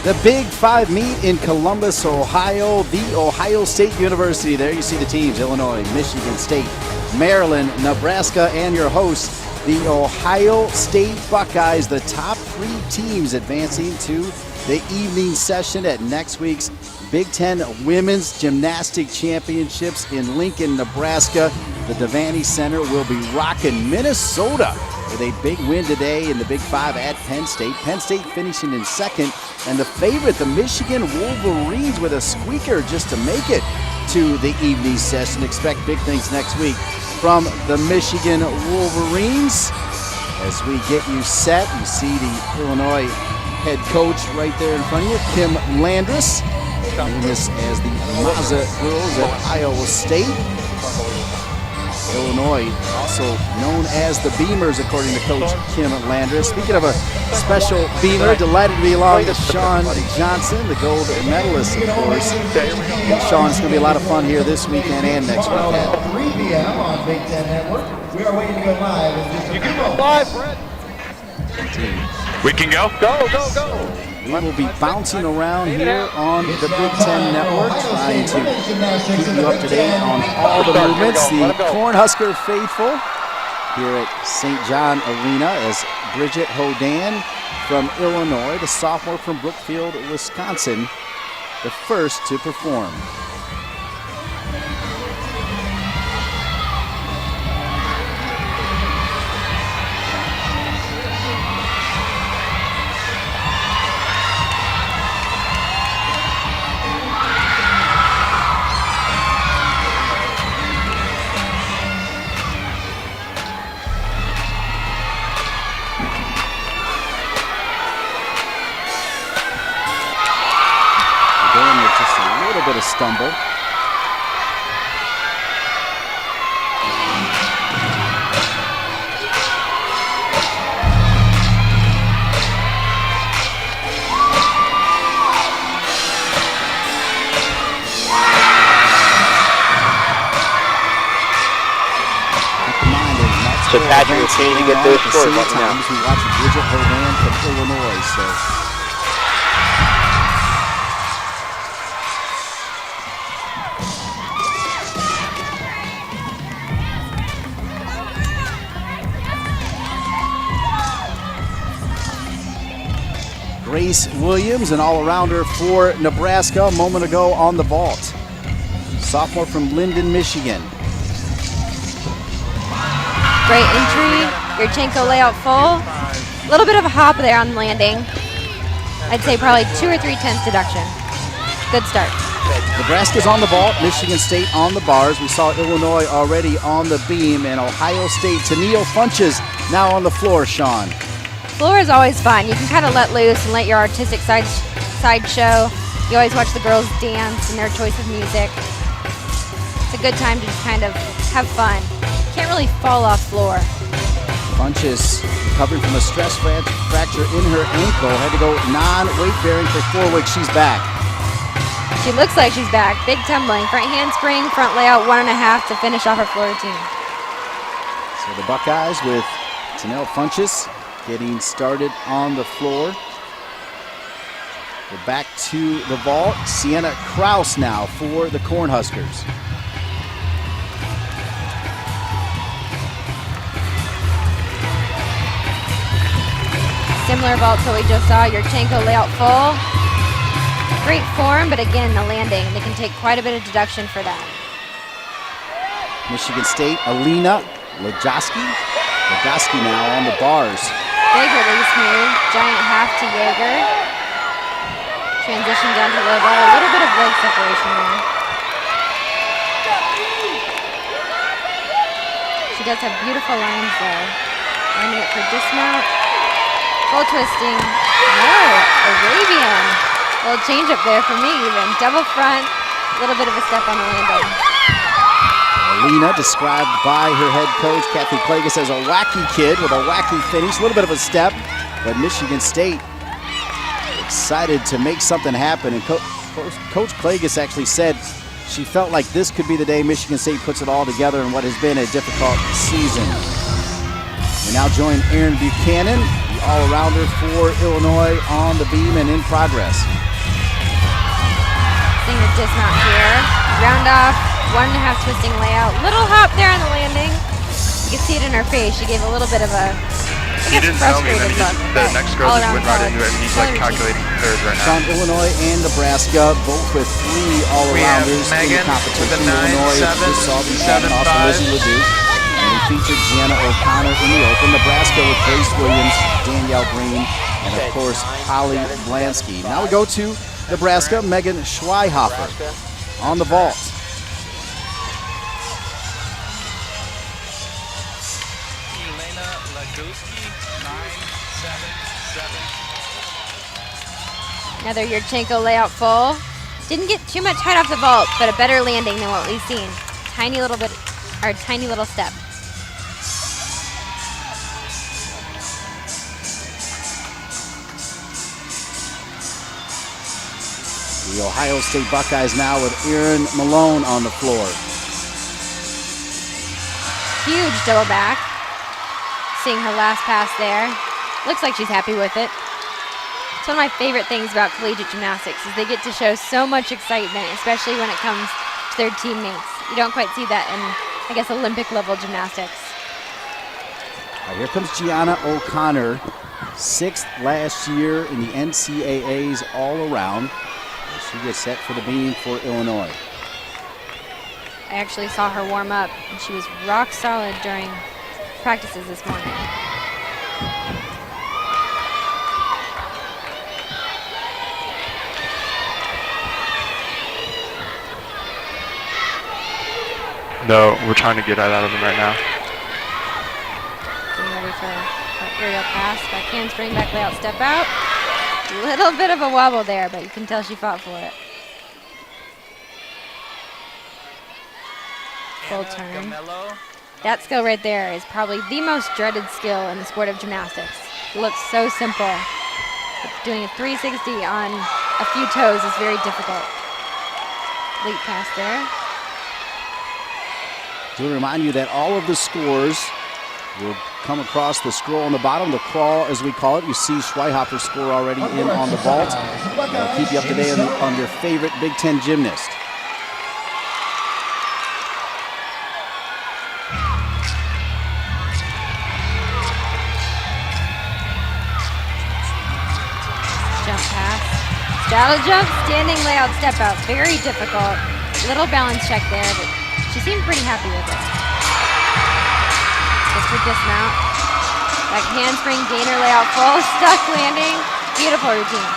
The Big Five meet in Columbus, Ohio, the Ohio State University. There you see the teams: Illinois, Michigan State, Maryland, Nebraska, and your hosts, the Ohio State Buckeyes, the top 3 teams advancing to the evening session at next week's Big Ten Women's Gymnastics Championships in Lincoln, Nebraska. The Devaney Center will be rocking Minnesota with a big win today in the Big Five at Penn State. Penn State finishing in second, and the favorite, the Michigan Wolverines, with a squeaker just to make it to the evening session. Expect big things next week from the Michigan Wolverines. As we get you set, you see the Illinois head coach right there in front of you, Kim Landris, famous as the Mazza girls at Iowa State. Illinois, also known as the Beamers, according to Coach Kim Landris. Speaking of a special Beamer, delighted to be along with Sean Johnson, the gold medalist, of course. And Sean, it's going to be a lot of fun here this weekend and next weekend. 3 p.m. on Big Ten Network. We are waiting to go live in just a You can go live, Brett. We can go? Go, go, go. We will be bouncing around here on the Big Ten Network, trying to keep you up to date on all the movements. The Cornhusker faithful here at St. John Arena as Bridget Hodan from Illinois, the sophomore from Brookfield, Wisconsin, the first to perform. Bit of stumble. So Patrick is changing at those scores right now. We watch Bridget Hodan from Illinois, so. Grace Williams, an all-arounder for Nebraska, a moment ago on the vault. Sophomore from Linden, Michigan. Great entry, Yurchenko layout full. A little bit of a hop there on landing. I'd say probably 2 or 3 tenths deduction. Good start. Nebraska's on the vault, Michigan State on the bars. We saw Illinois already on the beam, and Ohio State, Tennille Funches now on the floor, Sean. Floor is always fun. You can kind of let loose and let your artistic side show. You always watch the girls dance and their choice of music. It's a good time to just kind of have fun. Can't really fall off floor. Funches recovering from a stress fracture in her ankle. Had to go non-weight bearing for 4 weeks. She's back. She looks like she's back. Big tumbling. Front handspring, front layout 1.5 to finish off her floor routine. So the Buckeyes with Tennille Funches getting started on the floor. We're back to the vault. Sienna Kraus now for the Cornhuskers. Similar vault to what we just saw. Yurchenko layout full. Great form, but again, the landing. They can take quite a bit of deduction for that. Michigan State, Alina Legoski. Legoski now on the bars. Big release move, giant half to Jaeger. Transition down to low ball, a little bit of leg separation there. She does have beautiful lines though. Lining it for dismount. Full twisting. No, Arabian. A little change up there for me even. Double front, a little bit of a step on the landing. Alina, described by her head coach, Kathy Klages, as a wacky kid with a wacky finish. A little bit of a step, but Michigan State excited to make something happen. And Coach Klages actually said she felt like this could be the day Michigan State puts it all together in what has been a difficult season. We now join Aaron Buchanan, the all-arounder for Illinois on the beam and in progress. Seeing the dismount here. Round off, 1.5 twisting layout. Little hop there on the landing. You can see it in her face. She gave a little bit of a He didn't tell me, and then the next girl just went right into it, and he's like Solid routine. calculating thirds right now. From Illinois and Nebraska, both with 3 all-arounders in the Megan competition. with a 9, Illinois 7, just saw the 7, off 5. Lizzie Ledoux. And we featured Gianna O'Connor in the open. Nebraska with Grace Williams, Danielle Green, and of course Holly Blansky. Now we go to Nebraska, Megan Schweihofer on the vault. Another Yurchenko layout full. Didn't get too much height off the vault, but a better landing than what we've seen. Tiny little step. The Ohio State Buckeyes now with Erin Malone on the floor. Huge double back. Seeing her last pass there. Looks like she's happy with it. It's one of my favorite things about collegiate gymnastics is they get to show so much excitement, especially when it comes to their teammates. You don't quite see that in, I guess, Olympic level gymnastics. Now here comes Gianna O'Connor, 6th last year in the NCAA's all-around. She gets set for the beam for Illinois. I actually saw her warm up, and she was rock solid during practices this morning. No, we're trying to get that out of him right now. Getting ready for our aerial pass. Back handspring, back layout, step out. Little bit of a wobble there, but you can tell she fought for it. Full turn. That skill right there is probably the most dreaded skill in the sport of gymnastics. It looks so simple. But doing a 360 on a few toes is very difficult. Late pass there. To remind you that all of the scores will come across the scroll on the bottom, the crawl as we call it. You see Schweihofer's score already in on the vault. That'll keep you up to date on your favorite Big Ten gymnast. Jump pass. Straddle jump, standing layout, step out. Very difficult. Little balance check there, but she seemed pretty happy with it. Just for dismount. Back handspring, gainer layout full, stuck landing. Beautiful routine.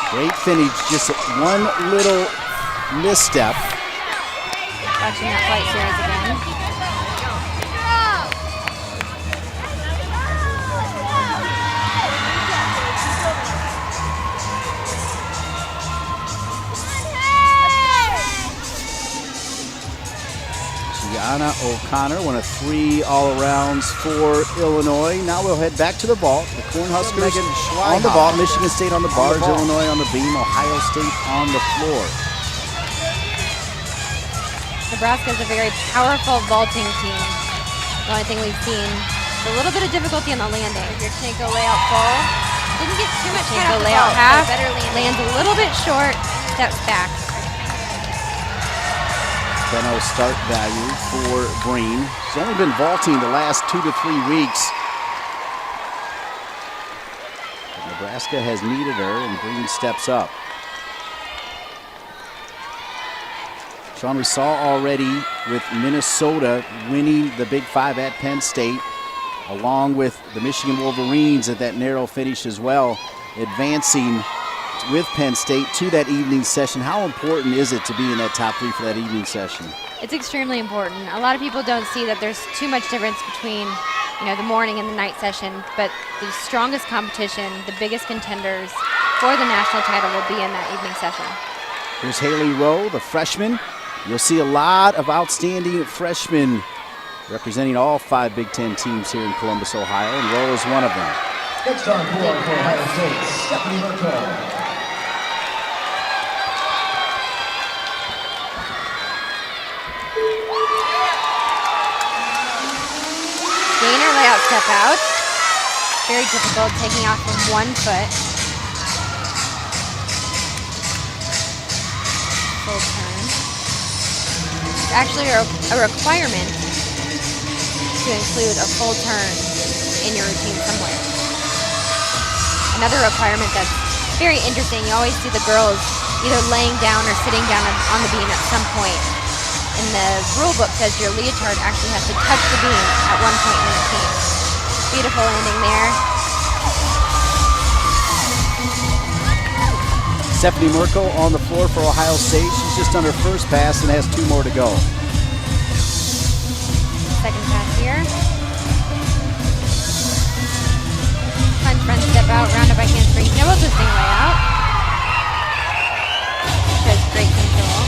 Great finish, just one little misstep. Watching that flight series again. Gianna O'Connor, one of 3 all-arounds for Illinois. Now we'll head back to the vault. The Cornhuskers on the vault, Michigan State on the bars, Illinois on the beam, Ohio State on the floor. Nebraska is a very powerful vaulting team. The only thing we've seen is a little bit of difficulty on the landing. Yurchenko layout full. Didn't get too much height off the layout half. Lands a little bit short, steps back. 10-0 start value for Green. She's only been vaulting the last 2 to 3 weeks. But Nebraska has needed her, and Green steps up. Sean, we saw already with Minnesota winning the Big Five at Penn State, along with the Michigan Wolverines at that narrow finish as well, advancing with Penn State to that evening session. How important is it to be in that top 3 for that evening session? It's extremely important. A lot of people don't see that there's too much difference between, the morning and the night session, but the strongest competition, the biggest contenders for the national title will be in that evening session. Here's Haley Rowe, the freshman. You'll see a lot of outstanding freshmen representing all 5 Big Ten teams here in Columbus, Ohio, and Rowe is one of them. Next on board for Ohio State, Stephanie Merkel. Gainer layout step out. Very difficult, taking off from 1 foot. Full turn. It's actually a requirement to include a full turn in your routine somewhere. Another requirement that's very interesting, you always see the girls either laying down or sitting down on the beam at some point. And the rule book says your leotard actually has to touch the beam at one point in the routine. Beautiful landing there. Stephanie Merkel on the floor for Ohio State. She's just on her first pass and has 2 more to go. Second pass here. Punch, front step out, rounded by handspring. Double twisting layout. Shows great control.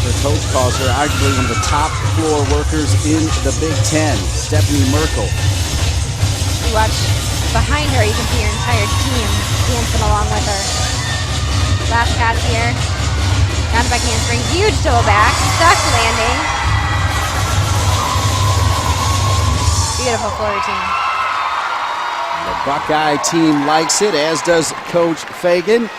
Her coach calls her arguably one of the top floor workers in the Big Ten, Stephanie Merkel. You watch behind her, you can see your entire team dancing along with her. Last pass here. Rounded back handspring, huge double back, stuck landing. Beautiful floor routine. The Buckeye team likes it, as does Coach Fagan.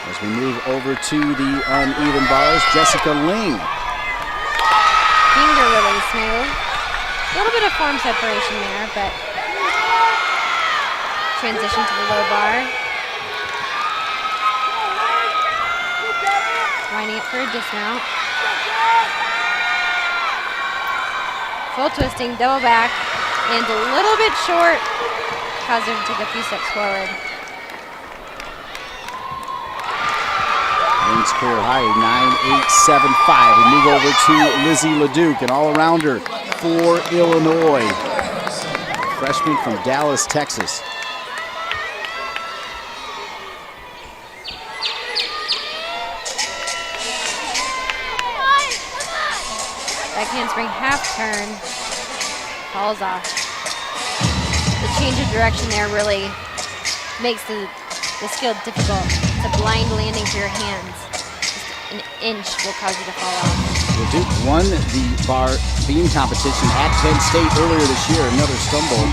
As we move over to the uneven bars, Jessica Ling. Beams are really smooth. A little bit of form separation there, but transition to the low bar. Winding up for a dismount. Full twisting, double back, and a little bit short. Causes her to take a few steps forward. Ling's career high, 9.875. We move over to Lizzie LeDuc, an all-arounder for Illinois. Freshman from Dallas, Texas. Back handspring half turn, falls off. The change of direction there really makes the skill difficult. It's a blind landing for your hands. Just an inch will cause you to fall off. LeDuc won the bar beam competition at Penn State earlier this year, another stumble.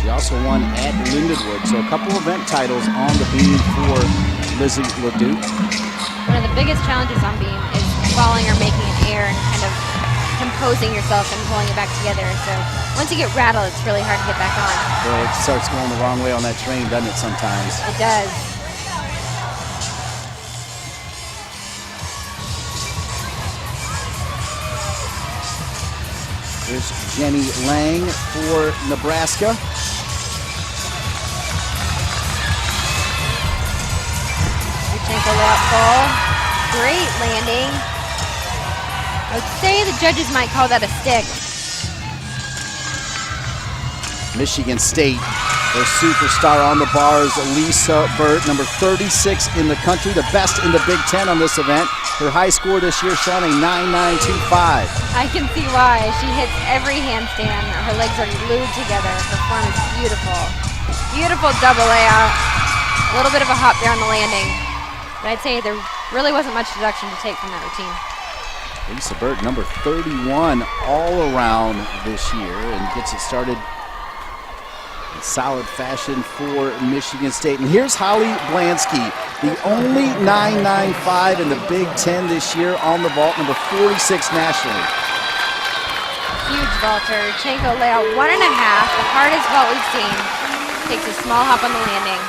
She also won at Lindenwood, so a couple event titles on the beam for Lizzie LeDuc. One of the biggest challenges on beam is falling or making an air and kind of composing yourself and pulling it back together. So once you get rattled, it's really hard to get back on. Well, it starts going the wrong way on that train, doesn't it, sometimes? It does. There's Jenny Lang for Nebraska. Ankle layup goal. Great landing. I would say the judges might call that a stick. Michigan State, their superstar on the bars, Lisa Burt, number 36 in the country, the best in the Big Ten on this event. Her high score this year showing a 9.925. I can see why. She hits every handstand. Her legs are glued together. Her form is beautiful. Beautiful double layout. A little bit of a hop there on the landing. But I'd say there really wasn't much deduction to take from that routine. Lisa Burt, number 31 all around this year, and gets it started in solid fashion for Michigan State. And here's Holly Blansky, the only 9.95 in the Big Ten this year on the vault, number 46 nationally. Huge vaulter. Chanko layout 1.5, the hardest vault we've seen. Takes a small hop on the landing.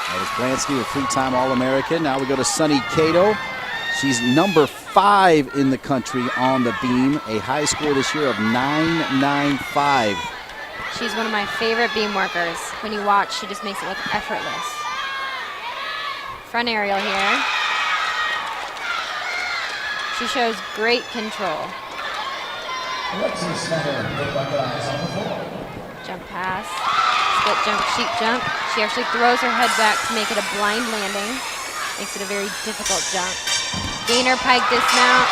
That was Blansky, a three-time All-American. Now we go to Sunny Cato. She's number 5 in the country on the beam, a high score this year of 9.95. She's one of my favorite beam workers. When you watch, she just makes it look effortless. Front aerial here. She shows great control. Jump pass, split jump, sheep jump. She actually throws her head back to make it a blind landing. Makes it a very difficult jump. Gainer pike dismount.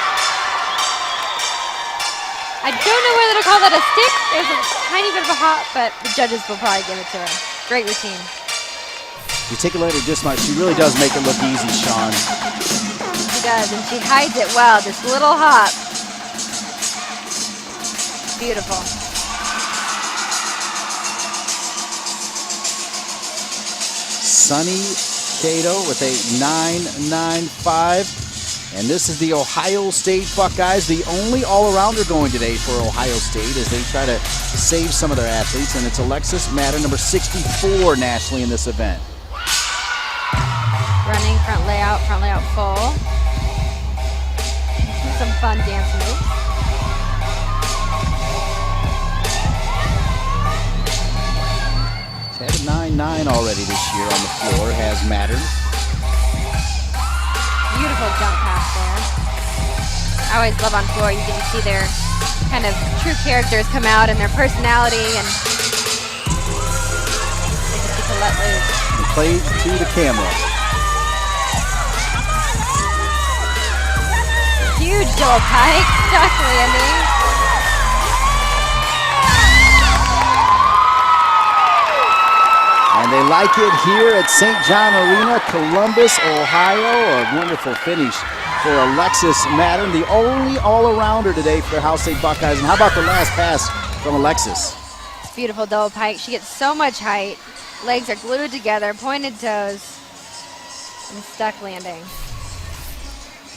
I don't know whether to call that a stick. There's a tiny bit of a hop, but the judges will probably give it to her. Great routine. You take a look at her just much. She really does make it look easy, Sean. She does, and she hides it well. This little hop. Beautiful. Sunny Cato with a 9.95. And this is the Ohio State Buckeyes, the only all-arounder going today for Ohio State as they try to save some of their athletes. And it's Alexis Madden, number 64 nationally in this event. Running front layout full. Some fun dance moves. She's had a 9.9 already this year on the floor, has Madden. Beautiful jump pass there. I always love on floor. You get to see their kind of true characters come out and their personality, and they just get to let loose. And play to the camera. Huge double pike, duck landing. And they like it here at St. John Arena, Columbus, Ohio. A wonderful finish for Alexis Madden, the only all-arounder today for the Ohio State Buckeyes. And how about the last pass from Alexis? It's beautiful double pike. She gets so much height. Legs are glued together, pointed toes, and stuck landing.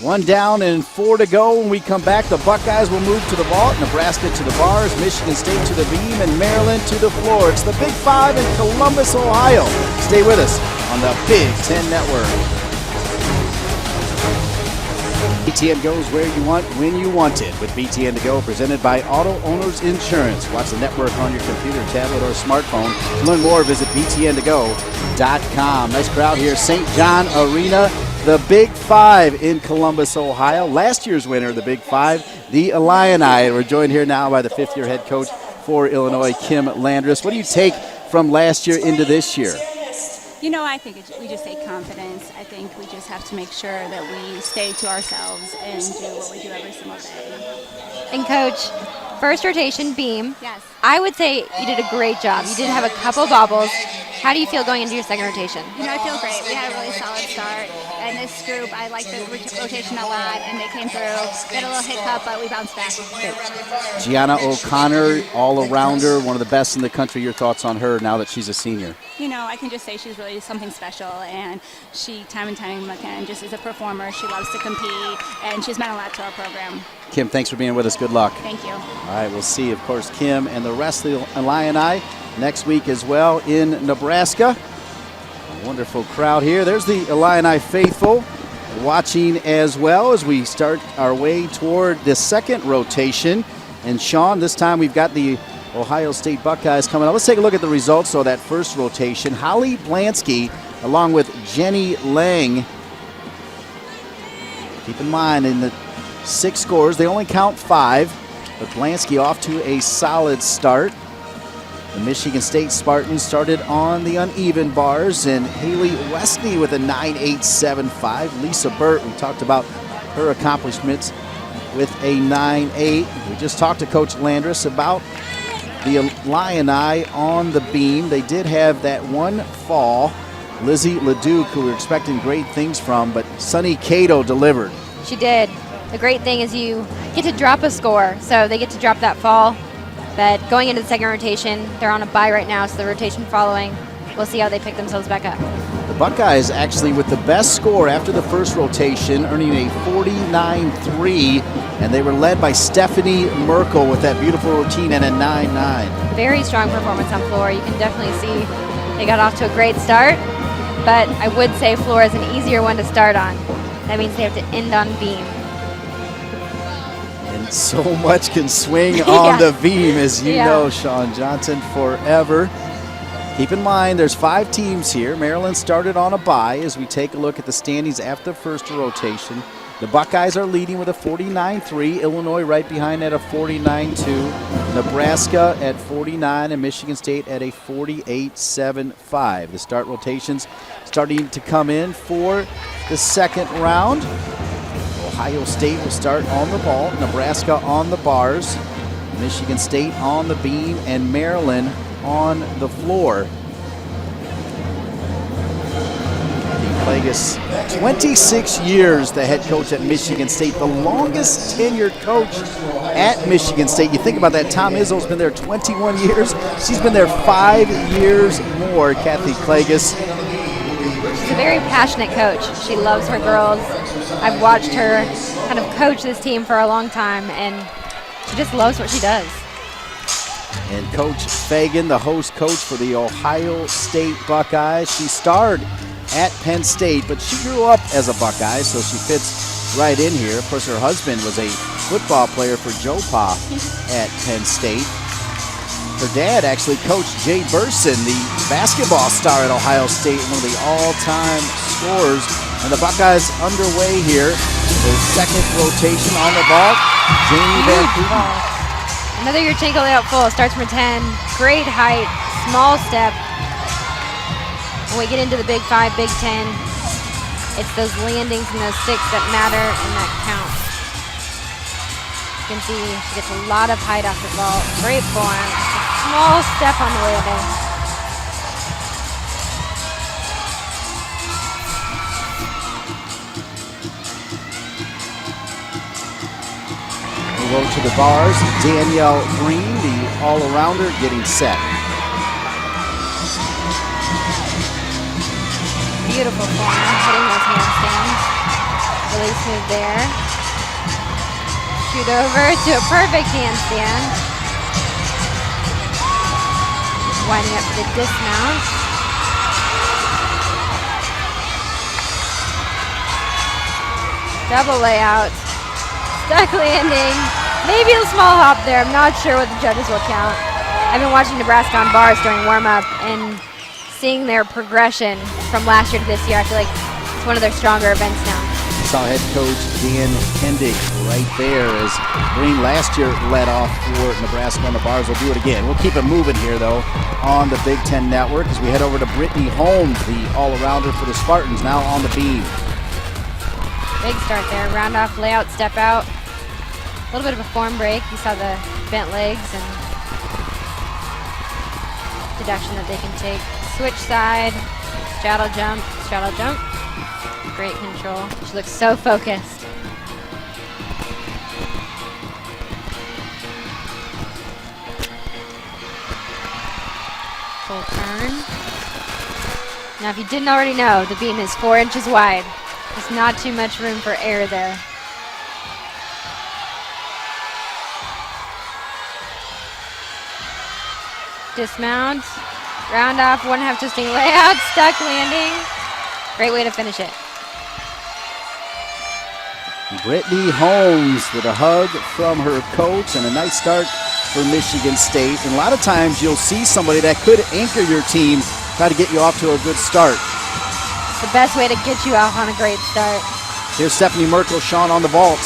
1 down and 4 to go. When we come back, the Buckeyes will move to the vault, Nebraska to the bars, Michigan State to the beam, and Maryland to the floor. It's the Big Five in Columbus, Ohio. Stay with us on the Big Ten Network. BTN goes where you want, when you want it. With BTN to Go, presented by Auto Owners Insurance. Watch the network on your computer, tablet, or smartphone. To learn more, visit btntogo.com. Nice crowd here, St. John Arena. The Big Five in Columbus, Ohio. Last year's winner of the Big Five, the Illini. We're joined here now by the fifth-year head coach for Illinois, Kim Landris. What do you take from last year into this year? You know, I think we just take confidence. I think we just have to make sure that we stay to ourselves and do what we do every single day. And Coach, first rotation beam. Yes. I would say you did a great job. You did have a couple bobbles. How do you feel going into your second rotation? You know, I feel great. We had a really solid start. And this group, I like the rotation a lot, and they came through. We had a little hiccup, but we bounced back. Gianna O'Connor, all-arounder, one of the best in the country. Your thoughts on her now that she's a senior? You know, I can just say she's really something special, and she, time and time again, just is a performer. She loves to compete, and she's meant a lot to our program. Kim, thanks for being with us. Good luck. Thank you. All right, we'll see, of course, Kim and the rest of the Illini next week as well in Nebraska. A wonderful crowd here. There's the Illini faithful watching as well as we start our way toward the second rotation. And Sean, this time we've got the Ohio State Buckeyes coming up. Let's take a look at the results of that first rotation. Holly Blansky along with Jenny Lang. Keep in mind, in the 6 scores, they only count 5, but Blansky off to a solid start. The Michigan State Spartans started on the uneven bars, and Haley Westney with a 9.875. Lisa Burt, we talked about her accomplishments with a 9.8. We just talked to Coach Landris about the Illini on the beam. They did have that one fall. Lizzie LeDuc, who we were expecting great things from, but Sunny Cato delivered. She did. The great thing is you get to drop a score, so they get to drop that fall. But going into the second rotation, they're on a bye right now, so the rotation following, we'll see how they pick themselves back up. The Buckeyes actually with the best score after the first rotation, earning a 49.3, and they were led by Stephanie Merkel with that beautiful routine and a 9.9. Very strong performance on floor. You can definitely see they got off to a great start, but I would say floor is an easier one to start on. That means they have to end on beam. And so much can swing on the beam, as you know, Sean Johnson, forever. Keep in mind, there's 5 teams here. Maryland started on a bye as we take a look at the standings after the first rotation. The Buckeyes are leading with a 49.3. Illinois right behind at a 49.2. Nebraska at 49 and Michigan State at a 48.75. The start rotations starting to come in for the second round. Ohio State will start on the ball, Nebraska on the bars, Michigan State on the beam, and Maryland on the floor. Klages, 26 years the head coach at Michigan State, the longest tenured coach at Michigan State. You think about that, Tom Izzo's been there 21 years. She's been there 5 years more, Kathy Klages. She's a very passionate coach. She loves her girls. I've watched her kind of coach this team for a long time, and she just loves what she does. And Coach Fagan, the host coach for the Ohio State Buckeyes. She starred at Penn State, but she grew up as a Buckeye, so she fits right in here. Of course, her husband was a football player for Joe Pa at Penn State. Her dad actually coached Jay Burson, the basketball star at Ohio State, one of the all-time scorers. And the Buckeyes underway here. Their second rotation on the ball. Jamie Van Cleven. Another Yurchenko layout full. Starts from 10. Great height. Small step. When we get into the Big 5, Big 10, it's those landings and those sticks that matter and that count. You can see she gets a lot of height off the ball. Great form. Small step on the landing. We'll go to the bars. Danielle Green, the all-arounder, getting set. Beautiful form, hitting those handstands. Really smooth there. Shoot over to a perfect handstand. Winding up for the dismount. Double layout. Stuck landing. Maybe a small hop there. I'm not sure what the judges will count. I've been watching Nebraska on bars during warm-up and seeing their progression from last year to this year. I feel like it's one of their stronger events now. Saw head coach Dan Kendig right there as Green last year led off for Nebraska on the bars. We'll do it again. We'll keep it moving here, though, on the Big Ten Network as we head over to Brittany Holmes, the all-arounder for the Spartans, now on the beam. Big start there. Round off, layout, step out. A little bit of a form break. You saw the bent legs and deduction that they can take. Switch side, straddle jump, straddle jump. Great control. She looks so focused. Full turn. Now, if you didn't already know, the beam is 4 inches wide. There's not too much room for air there. Dismount, round off, 1.5 twisting layout, stuck landing. Great way to finish it. Brittany Holmes with a hug from her coach and a nice start for Michigan State. And a lot of times you'll see somebody that could anchor your team, try to get you off to a good start. The best way to get you off on a great start. Here's Stephanie Merkel-Shawn on the vault.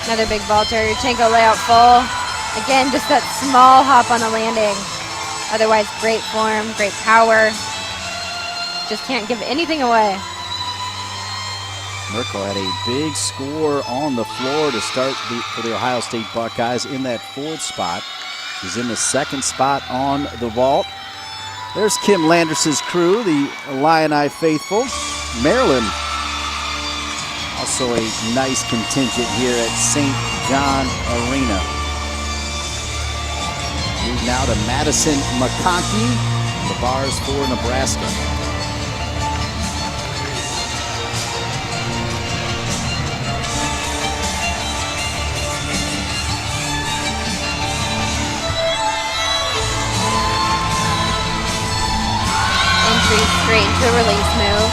Another big vaulter. Yurchenko layout full. Again, just that small hop on the landing. Otherwise, great form, great power. Just can't give anything away. Merkel had a big score on the floor to start for the Ohio State Buckeyes in that 4th spot. She's in the 2nd spot on the vault. There's Kim Landers's crew, the Illini faithful. Maryland, also a nice contingent here at St. John Arena. Move now to Madison McConkey, the bars for Nebraska. Straight into a release move.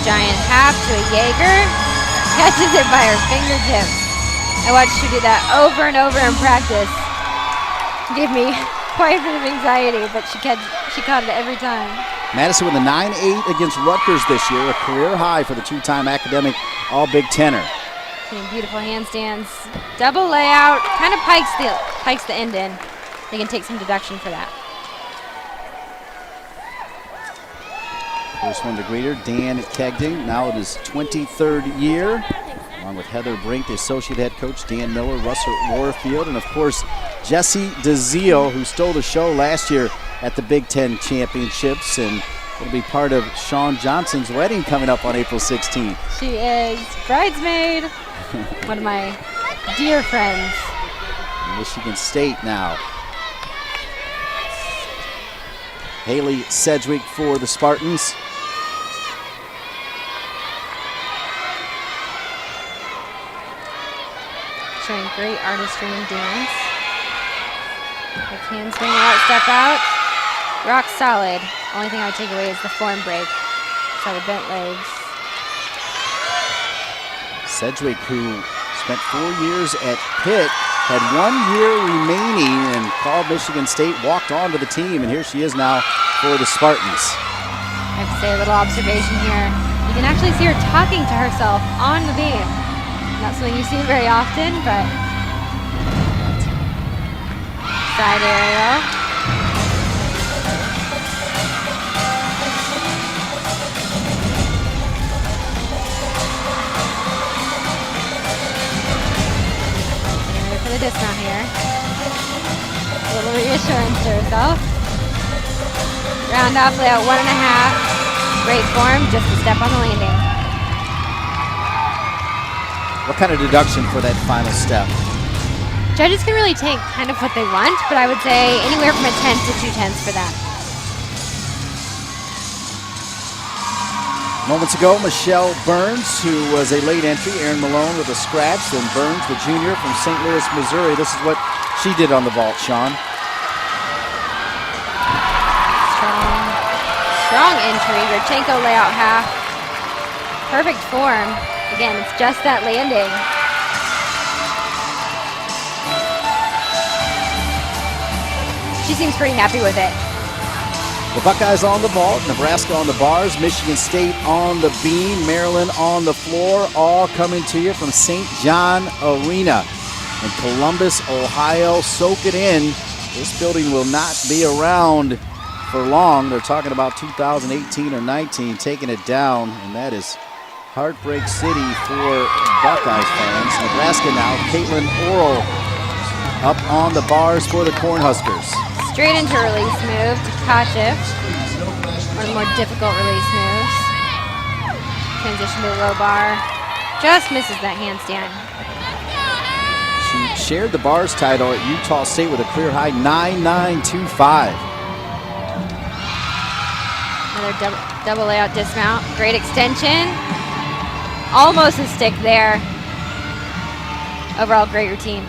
Giant half to a Jaeger. Catches it by her fingertips. I watched her do that over and over in practice. Gave me quite a bit of anxiety, but she caught it every time. Madison with a 9-8 against Rutgers this year, a career high for the two-time academic All-Big Tenner. Beautiful handstands. Double layout. Kind of pikes the end in. They can take some deduction for that. First one to greet her, Dan Kegding, now in his 23rd year, along with Heather Brink, the associate head coach, Dan Miller, Russell Warfield, and of course, Jesse DeZio, who stole the show last year at the Big Ten Championships and Will be part of Sean Johnson's wedding coming up on April 16th. She is bridesmaid. One of my dear friends. Michigan State now. Haley Sedgwick for the Spartans. Showing great artistry and dance. Like hand swing out, step out. Rock solid. Only thing I would take away is the form break. So the bent legs. Sedgwick, who spent 4 years at Pitt, had 1 year remaining and called Michigan State, walked on to the team, and here she is now for the Spartans. I have to say a little observation here. You can actually see her talking to herself on the beam. Not something you see very often, but side aerial. For the dismount here. A little reassurance to herself. Round off layout 1.5. Great form, just a step on the landing. What kind of deduction for that final step? Judges can really take kind of what they want, but I would say anywhere from a 10 to 2 tenths for that. Moments ago, Michelle Burns, who was a late entry, Aaron Malone with a scratch, then Burns, the junior from St. Louis, Missouri. This is what she did on the vault, Sean. Strong entry, Yurchenko layout half. Perfect form. Again, it's just that landing. She seems pretty happy with it. The Buckeyes on the vault, Nebraska on the bars, Michigan State on the beam, Maryland on the floor, all coming to you from St. John Arena in Columbus, Ohio. Soak it in. This building will not be around for long. They're talking about 2018 or 19, taking it down, and that is Heartbreak City for Buckeyes fans. Nebraska now, Caitlin Orrell up on the bars for the Cornhuskers. Straight into release move to Kashif. One of the more difficult release moves. Transition to the low bar. Just misses that handstand. She shared the bars title at Utah State with a career high 9.925. Another double layout dismount. Great extension. Almost a stick there. Overall, great routine.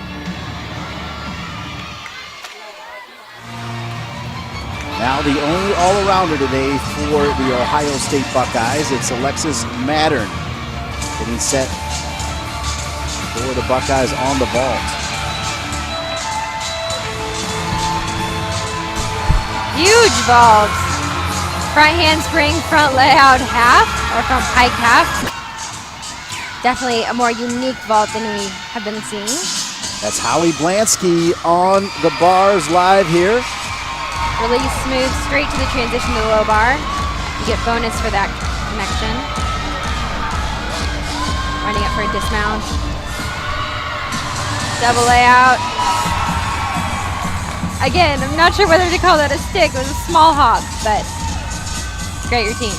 Now the only all-arounder today for the Ohio State Buckeyes, it's Alexis Mattern getting set for the Buckeyes on the vault. Huge vault. Front handspring, front layout half, or front pike half. Definitely a more unique vault than we have been seeing. That's Holly Blansky on the bars live here. Release smooth straight to the transition to the low bar. You get bonus for that connection. Running up for a dismount. Double layout. Again, I'm not sure whether to call that a stick. It was a small hop, but great routine.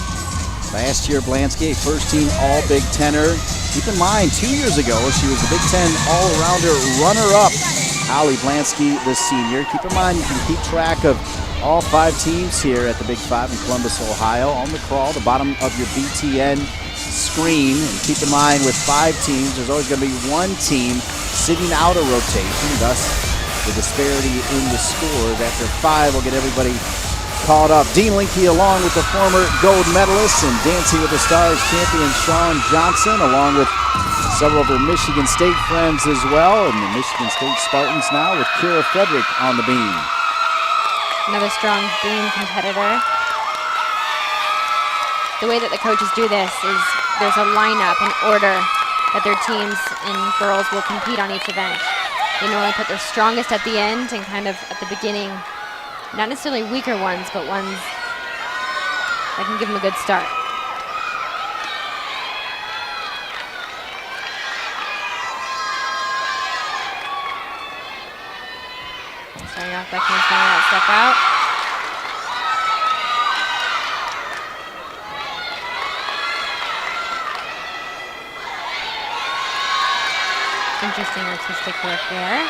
Last year, Blansky, a first-team All-Big Tenner. Keep in mind, 2 years ago, she was the Big Ten All-Arounder runner-up. Holly Blansky, the senior. Keep in mind, you can keep track of all 5 teams here at the Big 5 in Columbus, Ohio. On the crawl, the bottom of your BTN screen. And keep in mind, with 5 teams, there's always going to be one team sitting out a rotation. Thus, the disparity in the scores. After 5, we'll get everybody caught up. Dean Linke along with the former gold medalist and Dancing with the Stars champion Sean Johnson, along with several of her Michigan State friends as well. And the Michigan State Spartans now with Kira Frederick on the beam. Another strong beam competitor. The way that the coaches do this is there's a lineup, an order that their teams and girls will compete on each event. They normally put their strongest at the end and kind of at the beginning, not necessarily weaker ones, but ones that can give them a good start. Starting off by canceling that step out. Interesting artistic work there.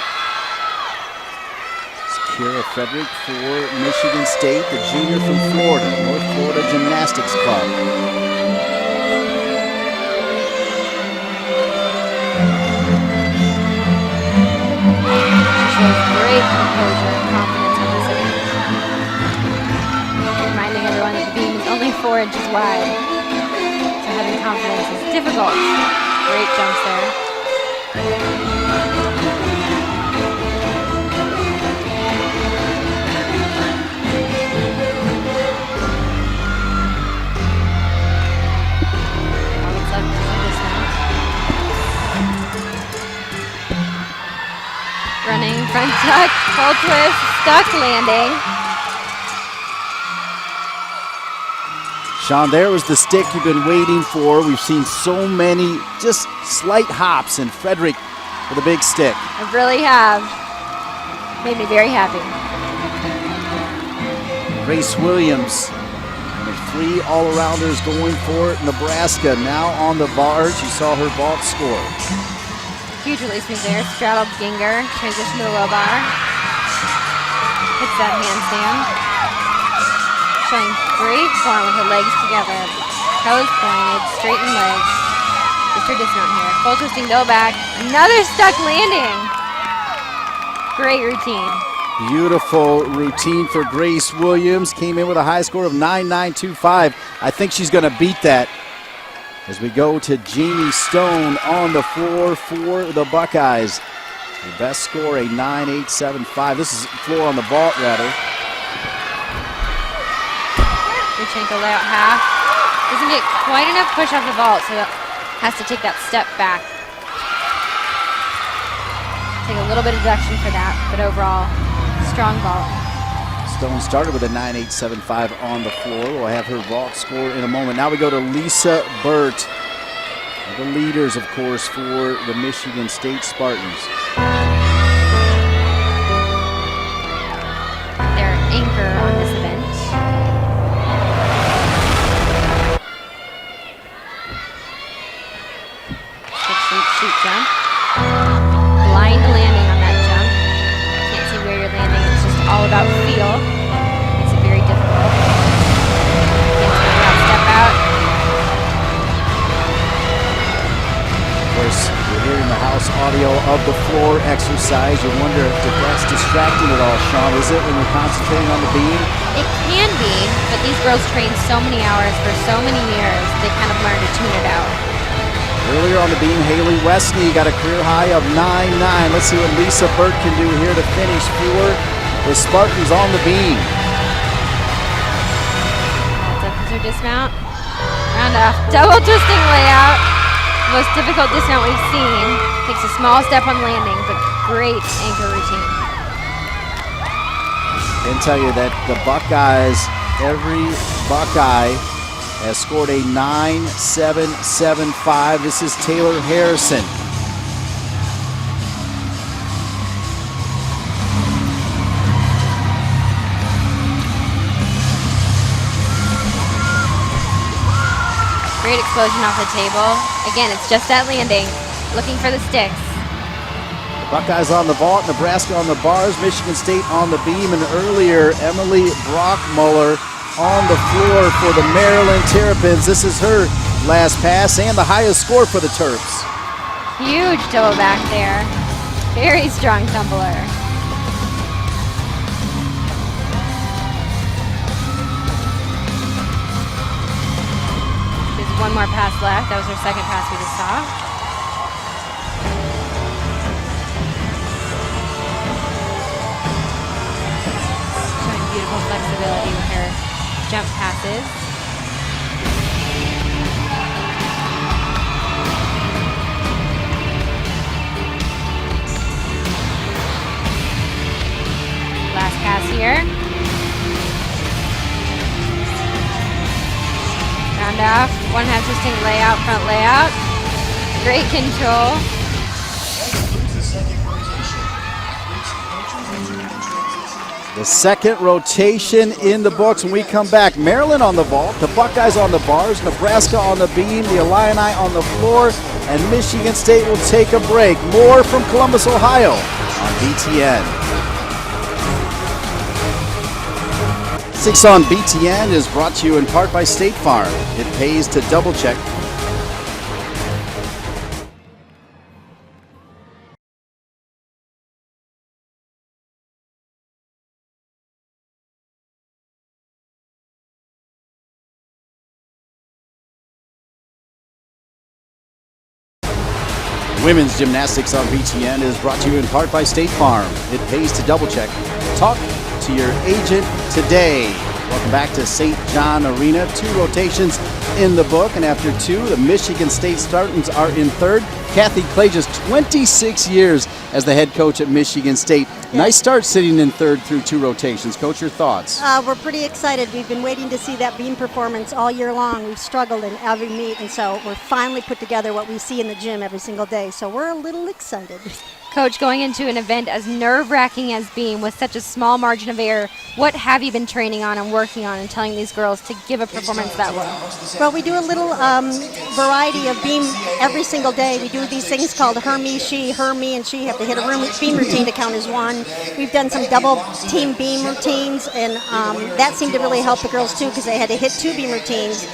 Kira Frederick for Michigan State, the junior from Florida, North Florida Gymnastics Club. She shows great composure and confidence on this event. Reminding everyone that the beam is only 4 inches wide, so having confidence is difficult. Great jumps there. Running front tuck, full twist, stuck landing. Sean, there was the stick you've been waiting for. We've seen so many just slight hops, and Frederick with a big stick. I really have. Made me very happy. Grace Williams, the 3 all-arounders going for Nebraska. Now on the bars, you saw her vault score. Huge release move there. Straddled Ginger, transition to the low bar. Hits that handstand. Showing great form with her legs together. Toes pointed, straightened legs. Just her dismount here. Full twisting no back. Another stuck landing. Great routine. Beautiful routine for Grace Williams. Came in with a high score of 9.925. I think she's going to beat that. As we go to Jamie Stone on the floor for the Buckeyes. The best score, a 9.875. This is floor on the vault, rather. Luchenko layout half. Doesn't get quite enough push off the vault, so has to take that step back. Take a little bit of deduction for that, but overall, strong vault. Stone started with a 9.875 on the floor. We'll have her vault score in a moment. Now we go to Lisa Burt, the leaders, of course, for the Michigan State Spartans. Their anchor on this event. Shoot jump. Blind landing on that jump. Can't see where you're landing. It's just all about feel. Makes it very difficult. Step out. Of course, you're hearing the house audio of the floor exercise. You wonder if that's distracting at all, Sean. Is it when you're concentrating on the beam? It can be, but these girls train so many hours for so many years, they kind of learn to tune it out. Earlier on the beam, Haley Westney got a career high of 9.9. Let's see what Lisa Burt can do here to finish for the Spartans on the beam. That's up as her dismount. Round off, double twisting layout. Most difficult dismount we've seen. Takes a small step on landing, but great anchor routine. I can tell you that the Buckeyes, every Buckeye has scored a 9.775. This is Taylor Harrison. Great explosion off the table. Again, it's just that landing. Looking for the sticks. The Buckeyes on the vault, Nebraska on the bars, Michigan State on the beam, and earlier Emily Brockmuller on the floor for the Maryland Terrapins. This is her last pass and the highest score for the Terps. Huge double back there. Very strong tumbler. There's one more pass left. That was her second pass we just saw. Showing beautiful flexibility with her jump passes. Last pass here. Round off, one half twisting layout, front layout. Great control. The second rotation in the books. When we come back, Maryland on the vault, the Buckeyes on the bars, Nebraska on the beam, the Illini on the floor, and Michigan State will take a break. More from Columbus, Ohio on BTN. 6 on BTN is brought to you in part by State Farm. It pays to double check. Women's gymnastics on BTN is brought to you in part by State Farm. It pays to double check. Talk to your agent today. Welcome back to St. John Arena. 2 rotations in the book, and after 2, the Michigan State Spartans are in third. Kathy Clay, just 26 years as the head coach at Michigan State. Nice start sitting in third through 2 rotations. Coach, your thoughts? We're pretty excited. We've been waiting to see that beam performance all year long. We've struggled in every meet, and so we're finally put together what we see in the gym every single day. So we're a little excited. Coach, going into an event as nerve-wracking as beam with such a small margin of error, what have you been training on and working on and telling these girls to give a performance that well? Well, we do a little variety of beam every single day. We do these things called her, me, she, her, me, and she have to hit a beam routine to count as one. We've done some double team beam routines, and that seemed to really help the girls too because they had to hit 2 beam routines,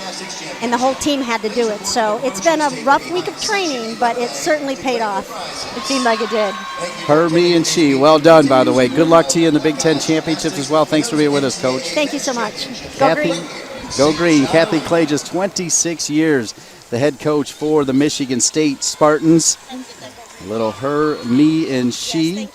and the whole team had to do it. So it's been a rough week of training, but it certainly paid off. It seemed like it did. Her, me, and she. Well done, by the way. Good luck to you in the Big Ten Championships as well. Thanks for being with us, Coach. Thank you so much. Go Green. Go Green. Kathy Clay, just 26 years, the head coach for the Michigan State Spartans. A little her, me, and she.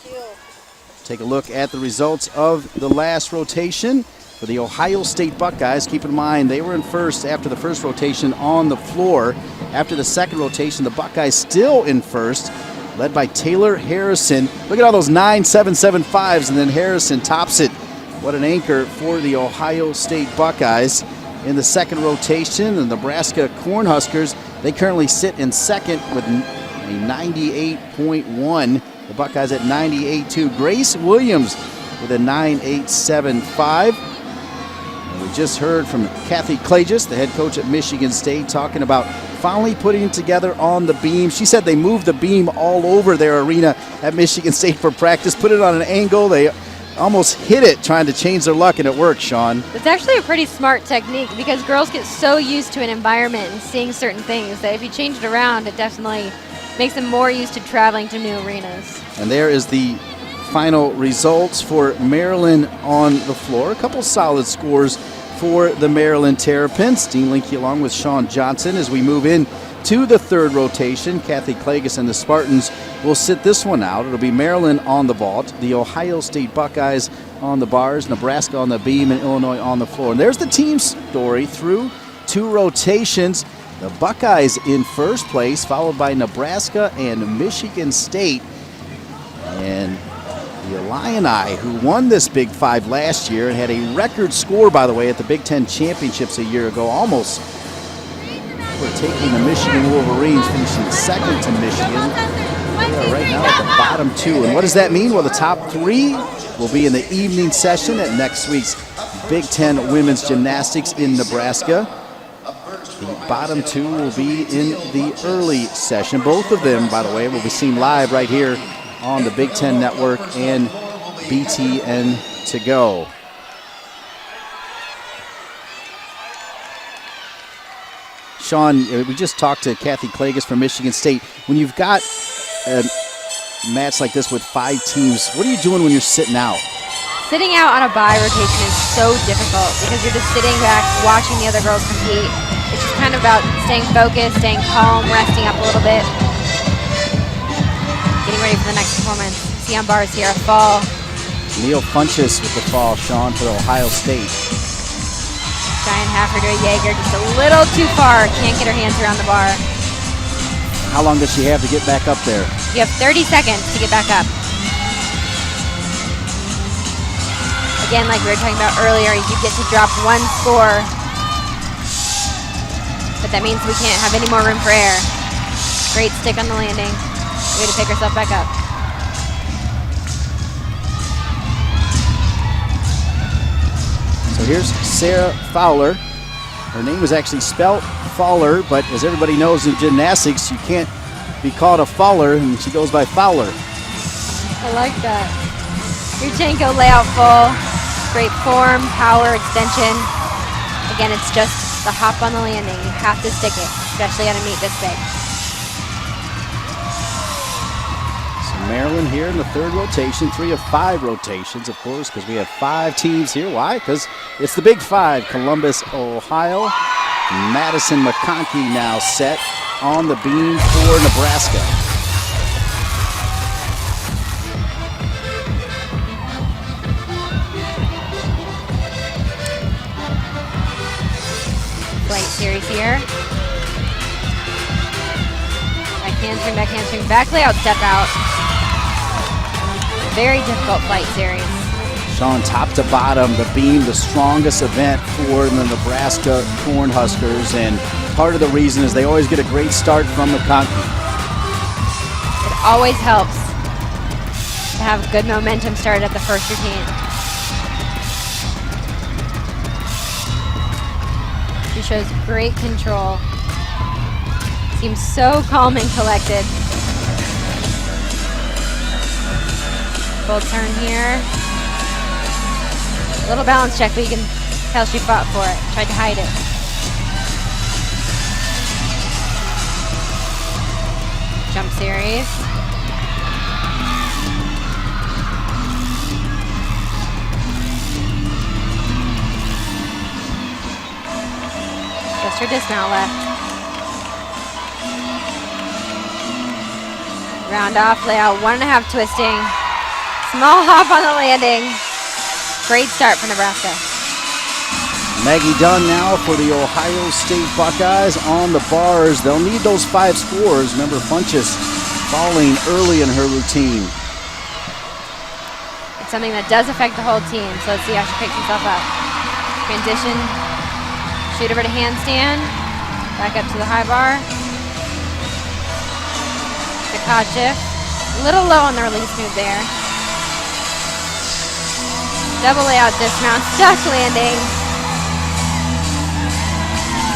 Take a look at the results of the last rotation for the Ohio State Buckeyes. Keep in mind, they were in first after the first rotation on the floor. After the second rotation, the Buckeyes still in first, led by Taylor Harrison. Look at all those 9.775s, and then Harrison tops it. What an anchor for the Ohio State Buckeyes. In the second rotation, the Nebraska Cornhuskers, they currently sit in second with a 98.1. The Buckeyes at 98.2. Grace Williams with a 9.875. And we just heard from Kathy Clagis, the head coach at Michigan State, talking about finally putting it together on the beam. She said they moved the beam all over their arena at Michigan State for practice, put it on an angle. They almost hit it trying to change their luck, and it worked, Sean. It's actually a pretty smart technique because girls get so used to an environment and seeing certain things that if you change it around, it definitely makes them more used to traveling to new arenas. And there is the final results for Maryland on the floor. A couple solid scores for the Maryland Terrapins. Dean Linke along with Sean Johnson as we move in to the third rotation. Kathy Clagis and the Spartans will sit this one out. It'll be Maryland on the vault, the Ohio State Buckeyes on the bars, Nebraska on the beam, and Illinois on the floor. And there's the team story through 2 rotations. The Buckeyes in first place, followed by Nebraska and Michigan State. And the Illini, who won this Big Five last year and had a record score, by the way, at the Big Ten Championships a year ago, almost were taking the Michigan Wolverines, finishing second to Michigan. They are right now at the bottom 2. And what does that mean? Well, the top 3 will be in the evening session at next week's Big Ten Women's Gymnastics in Nebraska. The bottom 2 will be in the early session. Both of them, by the way, will be seen live right here on the Big Ten Network and BTN to go. Sean, we just talked to Kathy Clagis from Michigan State. When you've got a match like this with 5 teams, what are you doing when you're sitting out? Sitting out on a bye rotation is so difficult because you're just sitting back watching the other girls compete. It's just kind of about staying focused, staying calm, resting up a little bit, getting ready for the next performance. See on bars here, a fall. Neil Funchess with the fall, Sean, for Ohio State. Trying half her to a Jaeger, just a little too far. Can't get her hands around the bar. How long does she have to get back up there? You have 30 seconds to get back up. Again, like we were talking about earlier, you get to drop 1 score, but that means we can't have any more room for error. Great stick on the landing. Way to pick herself back up. here's Sarah Fowler. Her name is actually spelt Fowler, but as everybody knows in gymnastics, you can't be called a faller, and she goes by Fowler. I like that. Yurchenko layout full. Great form, power, extension. Again, it's just the hop on the landing. You have to stick it, especially on a meet this big. So Maryland here in the third rotation, 3 of 5 rotations, of course, because we have 5 teams here. Why? Because it's the Big 5. Columbus, Ohio. Madison McConkey now set on the beam for Nebraska. Flight series here. Back handspring, back layout, step out. Very difficult flight series. Sean, top to bottom, the beam, the strongest event for the Nebraska Cornhuskers, and part of the reason is they always get a great start from McConkey. It always helps to have good momentum started at the first routine. She shows great control. Seems so calm and collected. Full turn here. Little balance check, but you can tell she fought for it. Tried to hide it. Jump series. Just her dismount left. Round off, layout 1.5 twisting. Small hop on the landing. Great start for Nebraska. Maggie Dunn now for the Ohio State Buckeyes on the bars. They'll need those 5 scores. Remember, Funchess falling early in her routine. It's something that does affect the whole team, so let's see how she picks herself up. Transition, shoot over to handstand, back up to the high bar. Takachev, a little low on the release move there. Double layout dismount, stuck landing.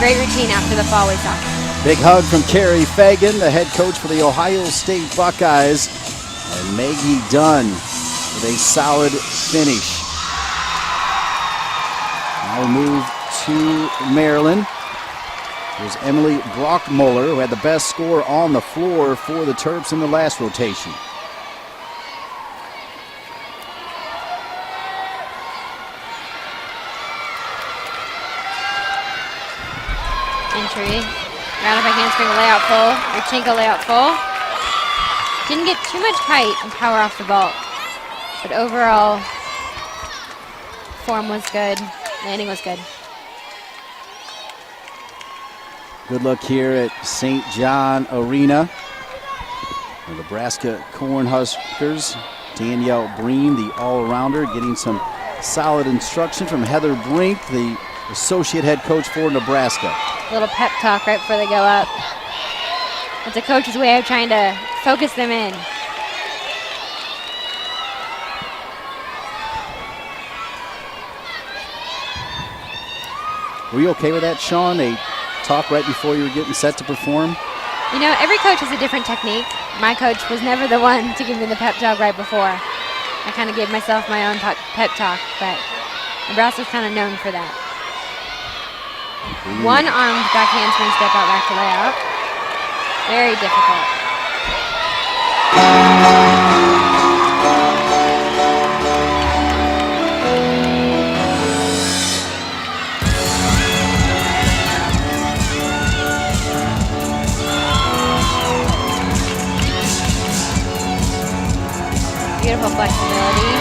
Great routine after the fall we saw. Big hug from Carrie Fagan, the head coach for the Ohio State Buckeyes. And Maggie Dunn with a solid finish. Now we move to Maryland. Here's Emily Brockmuller, who had the best score on the floor for the Terps in the last rotation. Entry. Round up by handspring, layout full. Yurchenko layout full. Didn't get too much height and power off the vault, but overall form was good. Landing was good. Good luck here at St. John Arena. The Nebraska Cornhuskers. Danielle Breen, the all-arounder, getting some solid instruction from Heather Brink, the associate head coach for Nebraska. Little pep talk right before they go up. It's a coach's way of trying to focus them in. Were you okay with that, Sean? A talk right before you were getting set to perform? You know, every coach has a different technique. My coach was never the one to give me the pep talk right before. I kind of gave myself my own pep talk, but Nebraska's kind of known for that. One armed back handspring step out back to layout. Very difficult. Beautiful flexibility.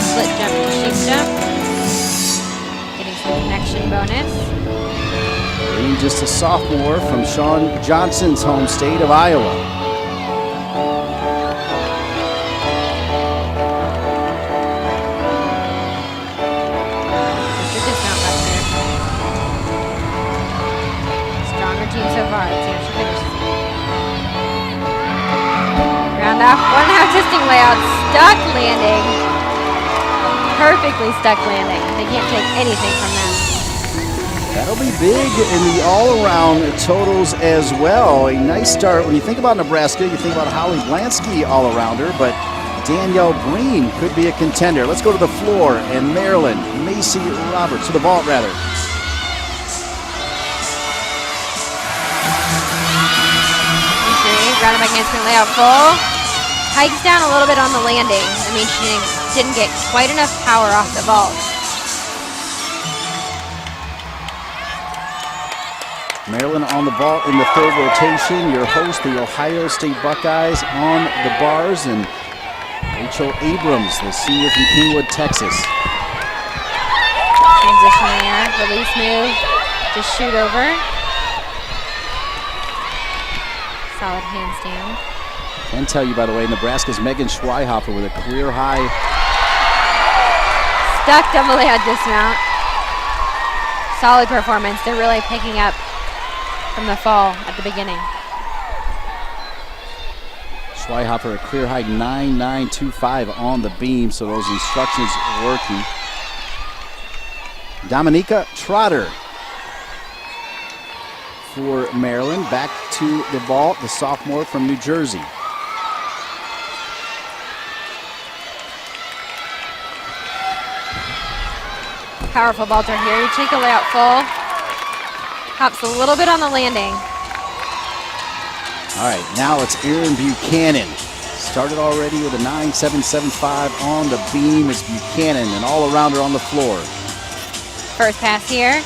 Split jump to sheep jump. Getting some connection bonus. Being just a sophomore from Sean Johnson's home state of Iowa. Just your dismount back there. Strong routine so far. Let's see how she finishes. Round off, 1.5 twisting layout, stuck landing. Perfectly stuck landing. They can't take anything from that. That'll be big in the all-around totals as well. A nice start. When you think about Nebraska, you think about Holly Blansky all-arounder, but Danielle Breen could be a contender. Let's go to the floor, and Maryland, Macy Roberts, to the vault rather. Grounded by handspring layout full. Hikes down a little bit on the landing. I mean, she didn't get quite enough power off the vault. Maryland on the vault in the third rotation. Your host, the Ohio State Buckeyes, on the bars, and Rachel Abrams, the senior from Kingwood, Texas. Transition there, release move, just shoot over. Solid handstand. Can tell you, by the way, Nebraska's Megan Schweihofer with a career high. Stuck double layout dismount. Solid performance. They're really picking up from the fall at the beginning. Schweihofer a career high 9.925 on the beam, so those instructions working. Dominica Trotter for Maryland, back to the vault, the sophomore from New Jersey. Powerful vaulter here. You take a layout full. Hops a little bit on the landing. All right, now it's Erin Buchanan. Started already with a 9.775 on the beam. It's Buchanan, an all-arounder on the floor. First pass here.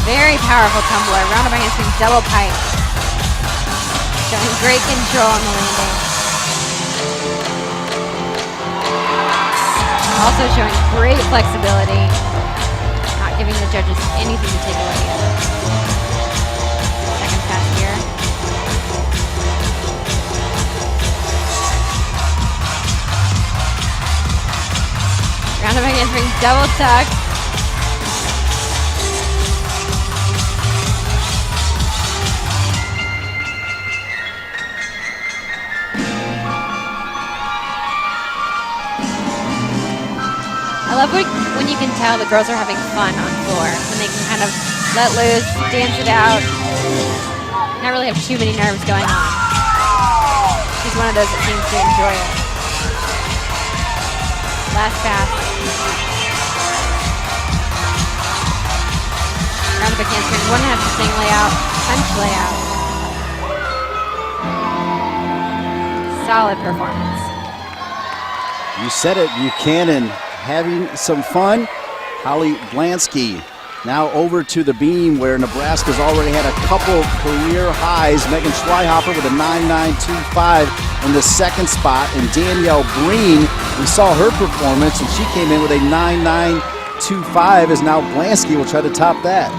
Very powerful tumbler. Rounded by handspring double pipe. Showing great control on the landing. Also showing great flexibility. Not giving the judges anything to take away yet. Second pass here. Rounded by handspring double tuck. I love when you can tell the girls are having fun on floor, when they can kind of let loose, dance it out, not really have too many nerves going on. She's one of those that seems to enjoy it. Last pass. Round of a handspring, 1.5 string layout, punch layout. Solid performance. You said it, Buchanan having some fun. Holly Blansky now over to the beam where Nebraska's already had a couple career highs. Megan Schweihofer with a 9.925 in the second spot, and Danielle Breen, we saw her performance and she came in with a 9.925, as now Blansky will try to top that.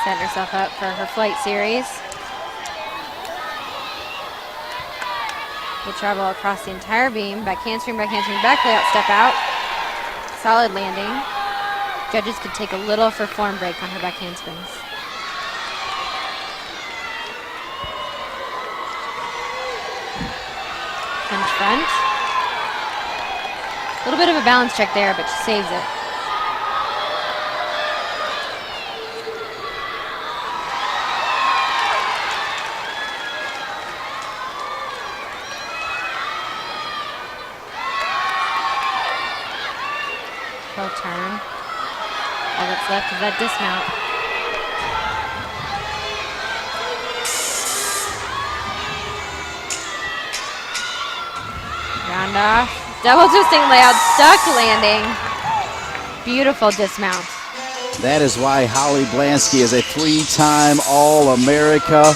Setting herself up for her flight series. Will travel across the entire beam, back handspring, back layout, step out. Solid landing. Judges could take a little for form break on her back handsprings. Punch front. A little bit of a balance check there, but she saves it. Turn. All that's left is that dismount. Round off. Double twisting layout, stuck landing. Beautiful dismount. That is why Holly Blansky is a 3-time All-America.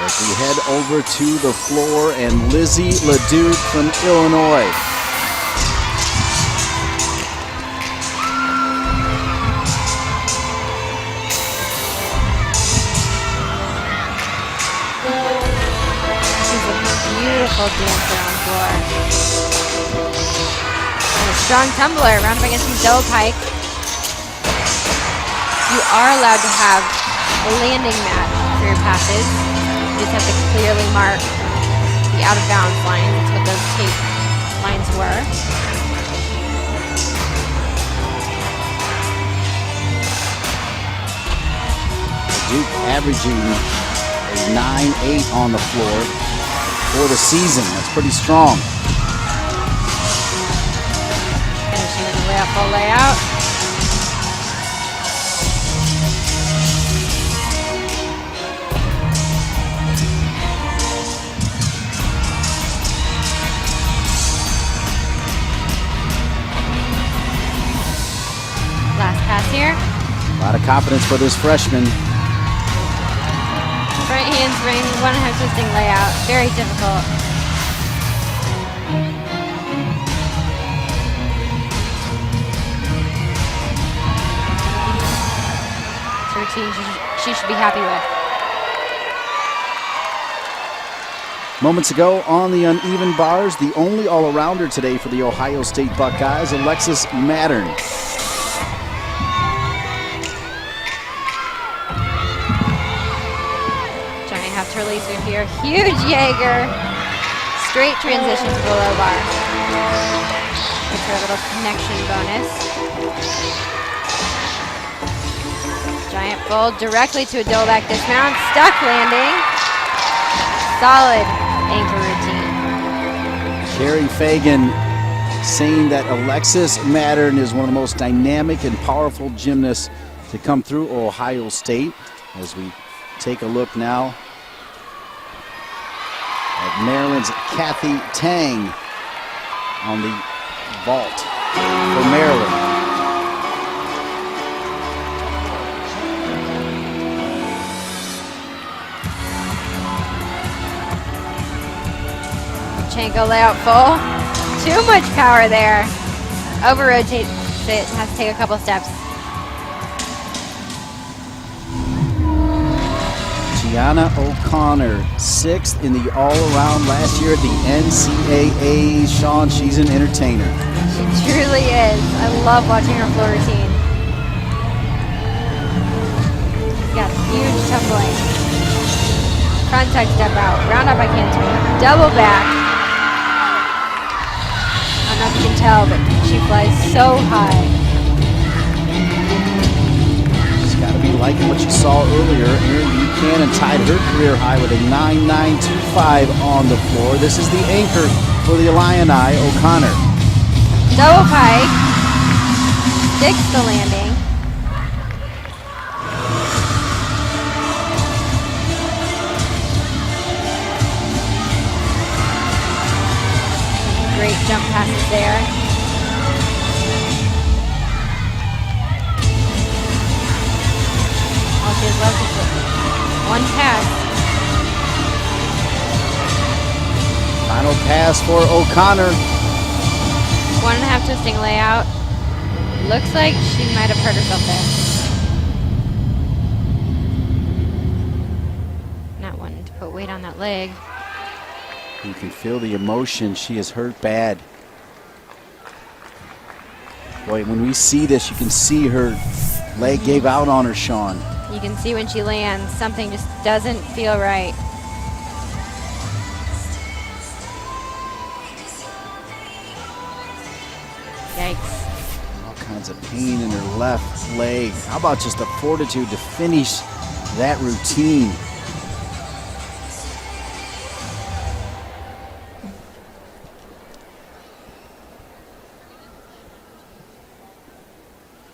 As we head over to the floor, and Lizzie LeDuc from Illinois. Beautiful dancer on floor. And a strong tumbler, round up against some double pike. You are allowed to have a landing mat for your passes. You just have to clearly mark the out of bounds line. That's what those tape lines were. Duke averaging a 9.8 on the floor for the season. That's pretty strong. Finishing with a layup, full layout. Last pass here. A lot of confidence for this freshman. Right hands ring, one half twisting layout. Very difficult. It's a routine she should be happy with. Moments ago on the uneven bars, the only all-arounder today for the Ohio State Buckeyes, Alexis Mattern. To release her here. Huge Jaeger. Straight transition to the low bar. Gets her a little connection bonus. Giant fold directly to a double back dismount. Stuck landing. Solid anchor routine. Carrie Fagan saying that Alexis Mattern is one of the most dynamic and powerful gymnasts to come through Ohio State. As we take a look now at Maryland's Kathy Tang on the vault for Maryland. Chanko layout full. Too much power there. Over rotates it, has to take a couple steps. Gianna O'Connor, 6th in the all-around last year at the NCAA. Sean, she's an entertainer. She truly is. I love watching her floor routine. She's got huge tumbling. Frontside step out, round up by canter, double back. I don't know if you can tell, but she flies so high. Got to be liking what you saw earlier. Erin Buchanan tied her career high with a 9.925 on the floor. This is the anchor for the Illini, O'Connor. Double pike. Sticks the landing. Great jump passes there. All she has left is one pass. Final pass for O'Connor. 1.5 twisting layout. Looks like she might have hurt herself there. Not wanting to put weight on that leg. You can feel the emotion. She is hurt bad. Boy, when we see this, you can see her leg gave out on her, Sean. You can see when she lands, something just doesn't feel right. Yikes. All kinds of pain in her left leg. How about just the fortitude to finish that routine?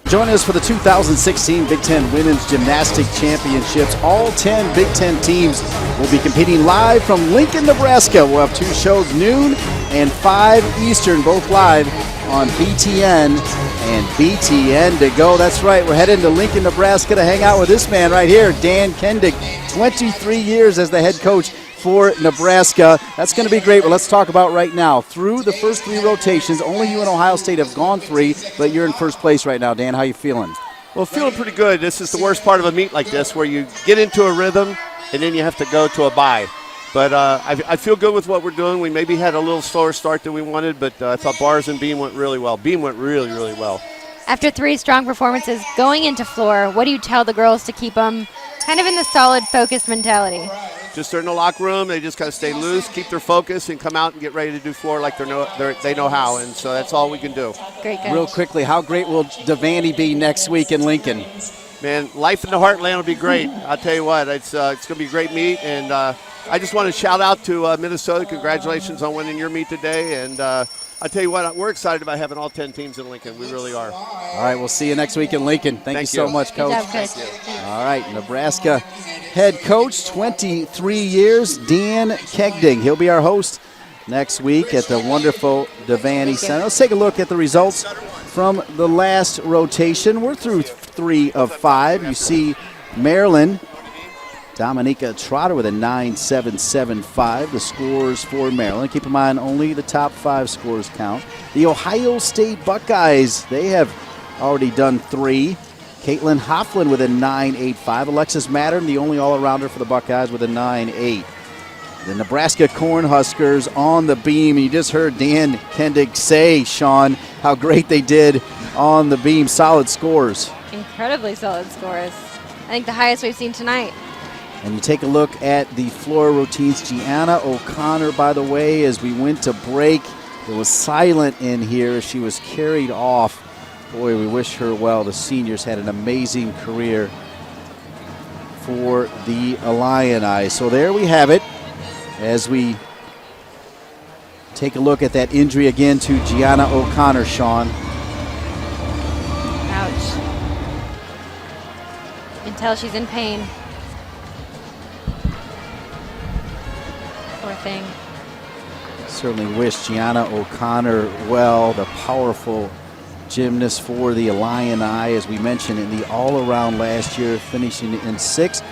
Join us for the 2016 Big Ten Women's Gymnastics Championships. All 10 Big Ten teams will be competing live from Lincoln, Nebraska. We'll have 2 shows, noon and 5 Eastern, both live on BTN and BTN to go. That's right, we're heading to Lincoln, Nebraska to hang out with this man right here, Dan Kendick, 23 years as the head coach for Nebraska. That's going to be great. But let's talk about right now. Through the first 3 rotations, only you and Ohio State have gone 3, but you're in first place right now. Dan, how you feeling? Well, feeling pretty good. This is the worst part of a meet like this, where you get into a rhythm and then you have to go to a bye. But I feel good with what we're doing. We maybe had a little slower start than we wanted, but I thought bars and beam went really well. Beam went really, really well. After 3 strong performances going into floor, what do you tell the girls to keep them kind of in the solid, focused mentality? Just they're in the locker room. They just got to stay loose, keep their focus, and come out and get ready to do floor like they know how. And so that's all we can do. Great, coach. Real quickly, how great will Devaney be next week in Lincoln? Man, life in the heartland will be great. I'll tell you what, it's going to be a great meet. And I just want to shout out to Minnesota. Congratulations on winning your meet today. And I'll tell you what, we're excited about having all 10 teams in Lincoln. We really are. All right, we'll see you next week in Lincoln. Thank you so much, Coach. Good job, Coach. All right, Nebraska head coach, 23 years, Dan Kegding. He'll be our host next week at the wonderful Devaney Center. Let's take a look at the results from the last rotation. We're through 3 of 5. You see Maryland, Dominica Trotter with a 9.775. The scores for Maryland. Keep in mind, only the top 5 scores count. The Ohio State Buckeyes, they have already done 3. Caitlin Hofflin with a 9.85. Alexis Mattern, the only all-arounder for the Buckeyes, with a 9.8. The Nebraska Cornhuskers on the beam. You just heard Dan Kendig say, Sean, how great they did on the beam. Solid scores. Incredibly solid scores. I think the highest we've seen tonight. And you take a look at the floor routines. Gianna O'Connor, by the way, as we went to break, it was silent in here as she was carried off. Boy, we wish her well. The seniors had an amazing career for the Illini. So there we have it as we take a look at that injury again to Gianna O'Connor, Sean. Ouch. You can tell she's in pain. Poor thing. Certainly wish Gianna O'Connor well, the powerful gymnast for the Illini, as we mentioned, in the all-around last year, finishing in 6th.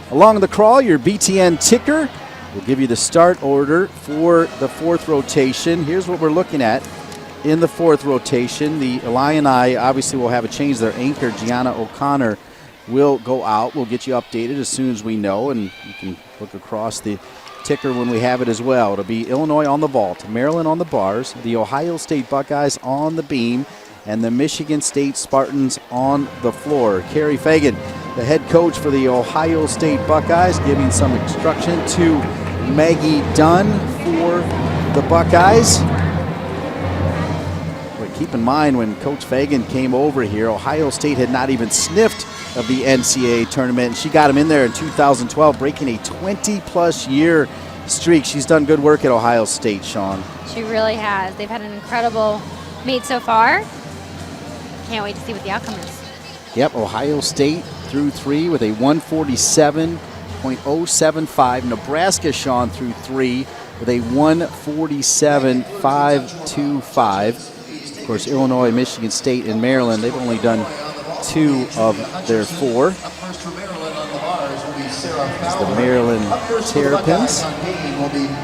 Along the crawl, your BTN ticker will give you the start order for the 4th rotation. Here's what we're looking at in the 4th rotation. The Illini obviously will have a change. Their anchor, Gianna O'Connor, will go out. We'll get you updated as soon as we know, and you can look across the ticker when we have it as well. It'll be Illinois on the vault, Maryland on the bars, the Ohio State Buckeyes on the beam, and the Michigan State Spartans on the floor. Kerry Fagan, the head coach for the Ohio State Buckeyes, giving some instruction to Maggie Dunn for the Buckeyes. But keep in mind, when Coach Fagan came over here, Ohio State had not even sniffed of the NCAA tournament, and she got him in there in 2012, breaking a 20-plus year streak. She's done good work at Ohio State, Sean. She really has. They've had an incredible meet so far. Can't wait to see what the outcome is. Yep, Ohio State through 3 with a 147.075. Nebraska, Sean, through 3 with a 147.525. Of course, Illinois, Michigan State, and Maryland, they've only done 2 of their 4. It's the Maryland Terrapins,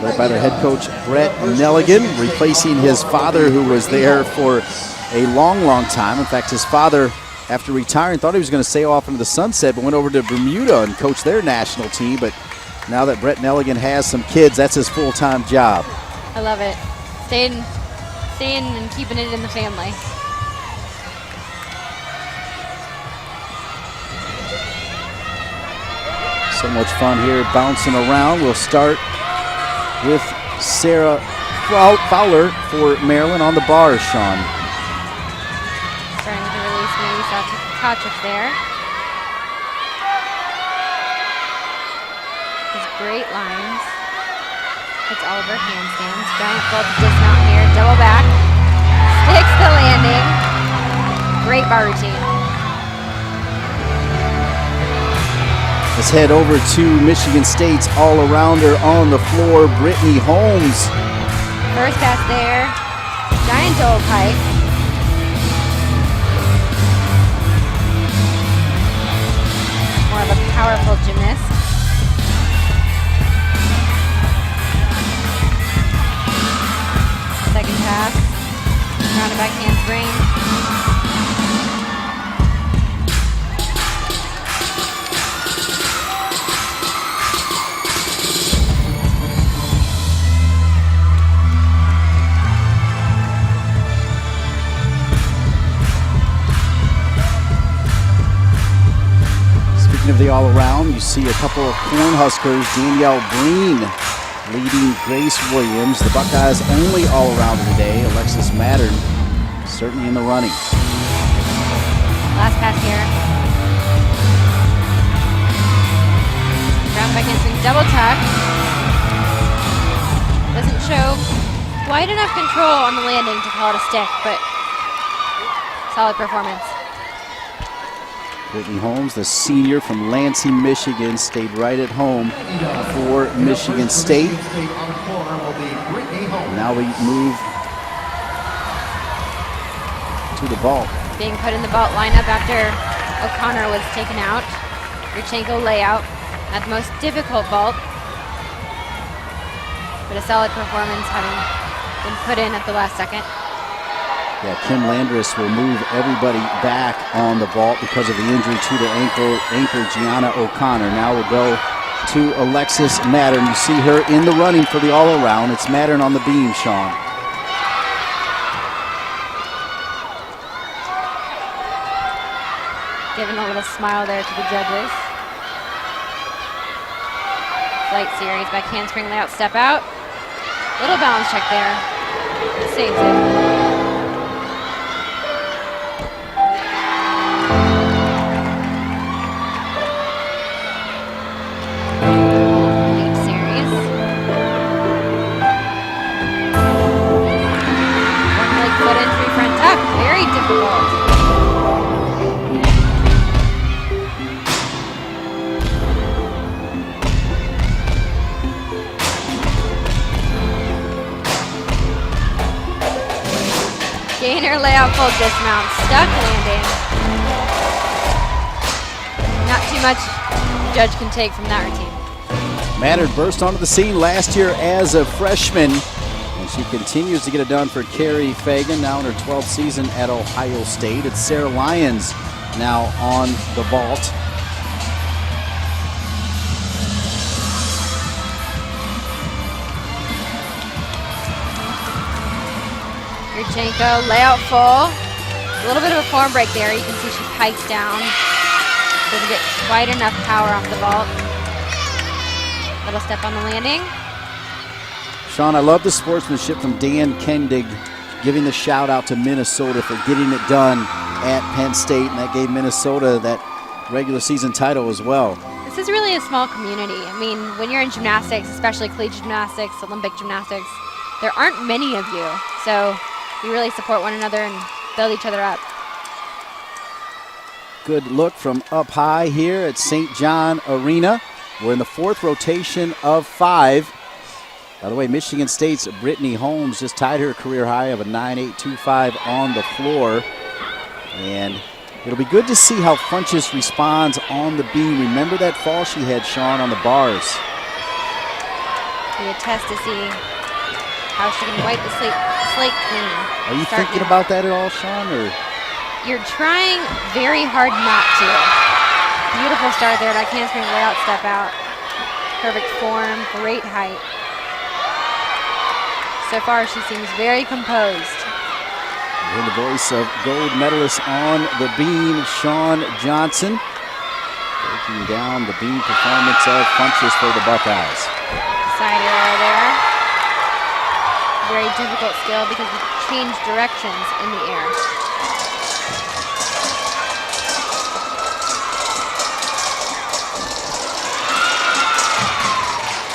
led by their head coach, Brett Nelligan, replacing his father, who was there for a long, long time. In fact, his father, after retiring, thought he was going to sail off into the sunset, but went over to Bermuda and coached their national team. But now that Brett Nelligan has some kids, that's his full-time job. I love it. Staying and keeping it in the family. So much fun here bouncing around. We'll start with Sarah Fowler for Maryland on the bars, Sean. Starting with the release, maybe saw Tkachuk there. His great lines. Hits all of her handstands. Giant full dismount here. Double back. Sticks the landing. Great bar routine. Let's head over to Michigan State's all-arounder on the floor, Brittany Holmes. First pass there. Giant double pike. More of a powerful gymnast. Second pass. Rounded back handspring. of the all-around. You see a couple of Cornhuskers, Danielle Breen leading Grace Williams. The Buckeyes' only all-arounder today, Alexis Mattern, certainly in the running. Last pass here. Brown back handspring double tuck. Doesn't show quite enough control on the landing to call it a stick, but solid performance. Brittany Holmes, the senior from Lansing, Michigan, stayed right at home for Michigan State. Now we move to the vault. Being put in the vault lineup after O'Connor was taken out. Yurchenko layout, not the most difficult vault, but a solid performance having been put in at the last second. Yeah, Kim Landris will move everybody back on the vault because of the injury to the anchor Gianna O'Connor. Now we'll go to Alexis Mattern. You see her in the running for the all-around. It's Mattern on the beam, Sean. Giving a little smile there to the judges. Flight series, back handspring layout, step out. Little balance check there. Saves it. Gainer layout full dismount, stuck landing. Not too much the judge can take from that routine. Mattern burst onto the scene last year as a freshman, and she continues to get it done for Carrie Fagan, now in her 12th season at Ohio State. It's Sarah Lyons now on the vault. Yurchenko, layout full. A little bit of a form break there. You can see she pikes down. Doesn't get quite enough power off the vault. Little step on the landing. Sean, I love the sportsmanship from Dan Kendig, giving the shout out to Minnesota for getting it done at Penn State, and that gave Minnesota that regular season title as well. This is really a small community. I mean, when you're in gymnastics, especially collegiate gymnastics, Olympic gymnastics, there aren't many of you. So we really support one another and build each other up. Good look from up high here at St. John Arena. We're in the fourth rotation of 5. By the way, Michigan State's Brittany Holmes just tied her career high of a 9.825 on the floor. And it'll be good to see how Funchess responds on the beam. Remember that fall she had, Sean, on the bars. Be a test to see how she can wipe the slate clean. Are you thinking about that at all, Sean? Or? You're trying very hard not to. Beautiful start there. Back handspring layout, step out. Perfect form, great height. So far, she seems very composed. And the voice of gold medalist on the beam, Sean Johnson, breaking down the beam performance of Funchess for the Buckeyes. Side arrow there. Very difficult skill because you change directions in the air.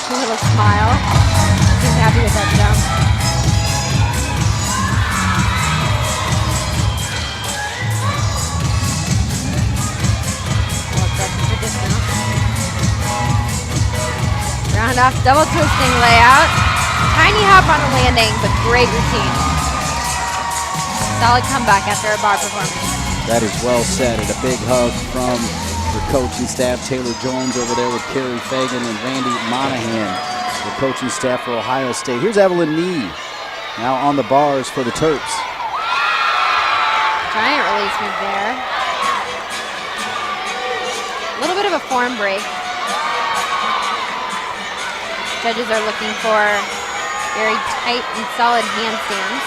A little smile. Seems happy with that jump. Round off double twisting layout. Tiny hop on the landing, but great routine. Solid comeback after a bar performance. That is well said, and a big hug from the coaching staff. Taylor Jones over there with Carrie Fagan and Randy Monahan, the coaching staff for Ohio State. Here's Evelyn Nee, now on the bars for the Terps. Giant release move there. A little bit of a form break. Judges are looking for very tight and solid handstands.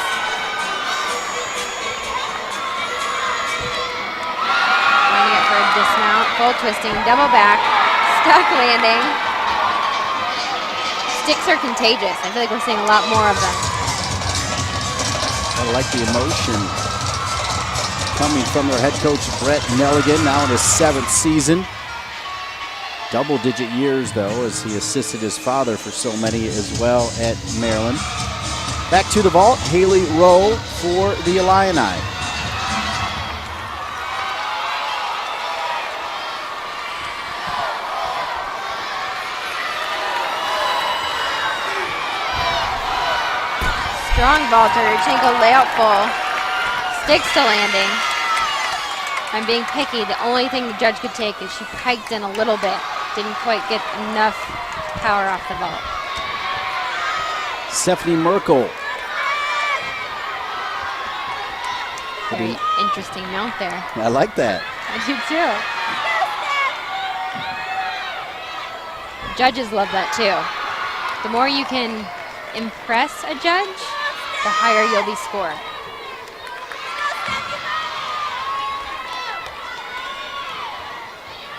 Lining up for a dismount. Full twisting, double back, stuck landing. Sticks are contagious. I feel like we're seeing a lot more of them. I like the emotion coming from their head coach, Brett Nelligan, now in his 7th season. Double-digit years, though, as he assisted his father for so many as well at Maryland. Back to the vault, Haley Rowe for the Illini. Strong vaulter, Yurchenko layout full. Sticks to landing. I'm being picky. The only thing the judge could take is she piked in a little bit. Didn't quite get enough power off the vault. Stephanie Merkel. Very interesting mount there. I like that. I do too. Judges love that too. The more you can impress a judge, the higher you'll be scored.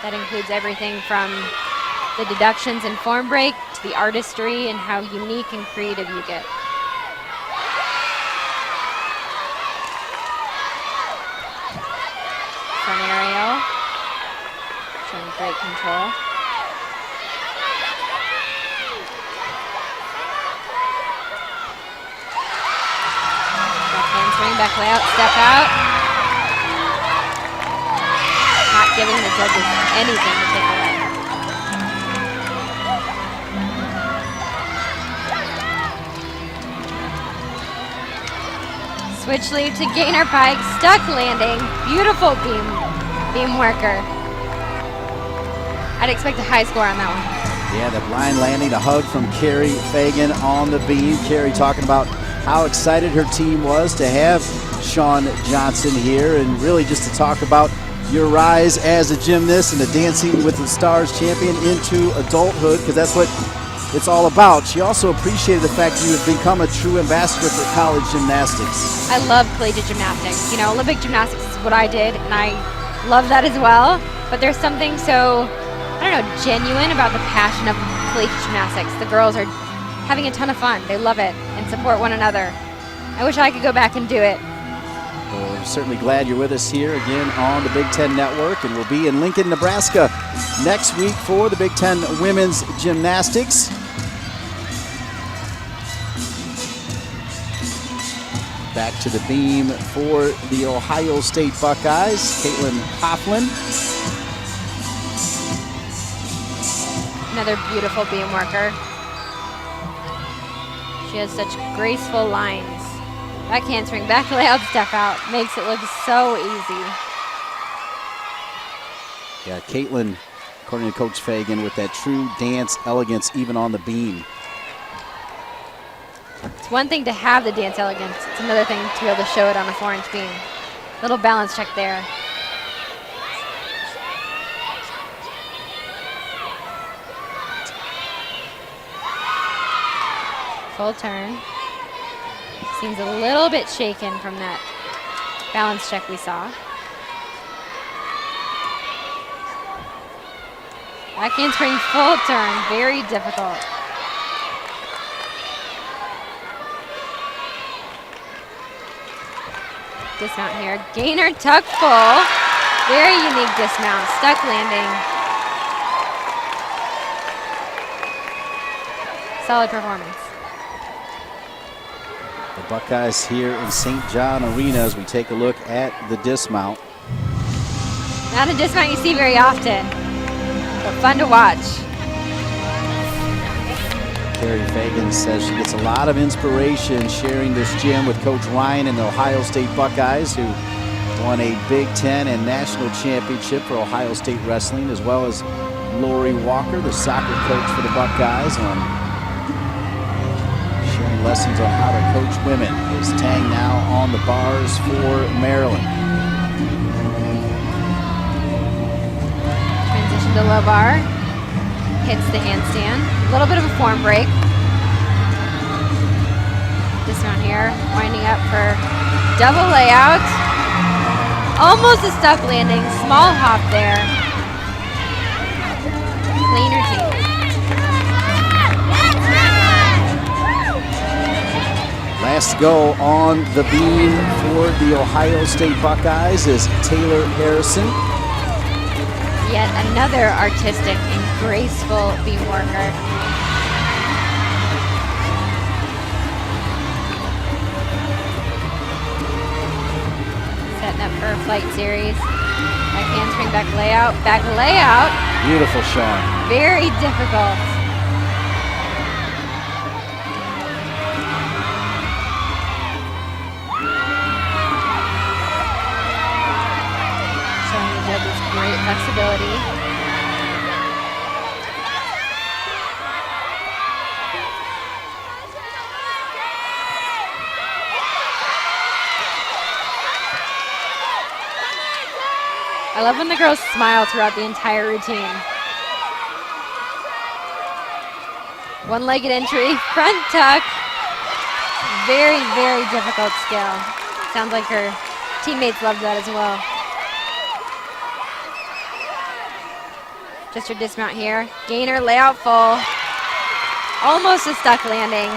That includes everything from the deductions and form break to the artistry and how unique and creative you get. Front aerial, showing great control. Back handspring, back layout, step out. Not giving the judges anything to take away. Switch lead to Gainer Pike, stuck landing, beautiful beam worker. I'd expect a high score on that one. Yeah, the blind landing, a hug from Carrie Fagan on the beam. Carrie talking about how excited her team was to have Sean Johnson here, and really just to talk about your rise as a gymnast and the Dancing with the Stars champion into adulthood, because that's what it's all about. She also appreciated the fact that you have become a true ambassador for college gymnastics. I love collegiate gymnastics. You know, Olympic gymnastics is what I did, and I love that as well. But there's something so, I don't know, genuine about the passion of collegiate gymnastics. The girls are having a ton of fun. They love it and support one another. I wish I could go back and do it. Well, we're certainly glad you're with us here again on the Big Ten Network, and we'll be in Lincoln, Nebraska next week for the Big Ten Women's Gymnastics. Back to the beam for the Ohio State Buckeyes, Caitlin Hoffman. Another beautiful beam worker. She has such graceful lines. Back handspring, back layout, step out. Makes it look so easy. Yeah, Caitlin, according to Coach Fagan, with that true dance elegance even on the beam. It's one thing to have the dance elegance. It's another thing to be able to show it on a 4-inch beam. Little balance check there. Full turn. Seems a little bit shaken from that balance check we saw. Back handspring, full turn, very difficult. Dismount here, gainer tuck full. Very unique dismount, stuck landing. Solid performance. The Buckeyes here in St. John Arena as we take a look at the dismount. Not a dismount you see very often, but fun to watch. Carrie Fagan says she gets a lot of inspiration sharing this gym with Coach Ryan and the Ohio State Buckeyes, who won a Big Ten and national championship for Ohio State wrestling, as well as Lori Walker, the soccer coach for the Buckeyes, on sharing lessons on how to coach women. Is Tang now on the bars for Maryland. Transition to low bar. Hits the handstand. A little bit of a form break. Dismount here. Winding up for double layout. Almost a stuck landing. Small hop there. last to go on the beam for the Ohio State Buckeyes is Taylor Harrison. Yet another artistic and graceful beam worker. Setting up for a flight series. Back handspring, back layout, back layout. Beautiful, Sean. Very difficult. Showing the judges great flexibility. I love when the girls smile throughout the entire routine. One-legged entry, front tuck. Very, very difficult skill. Sounds like her teammates loved that as well. Just her dismount here. Gainer, layout full. Almost a stuck landing.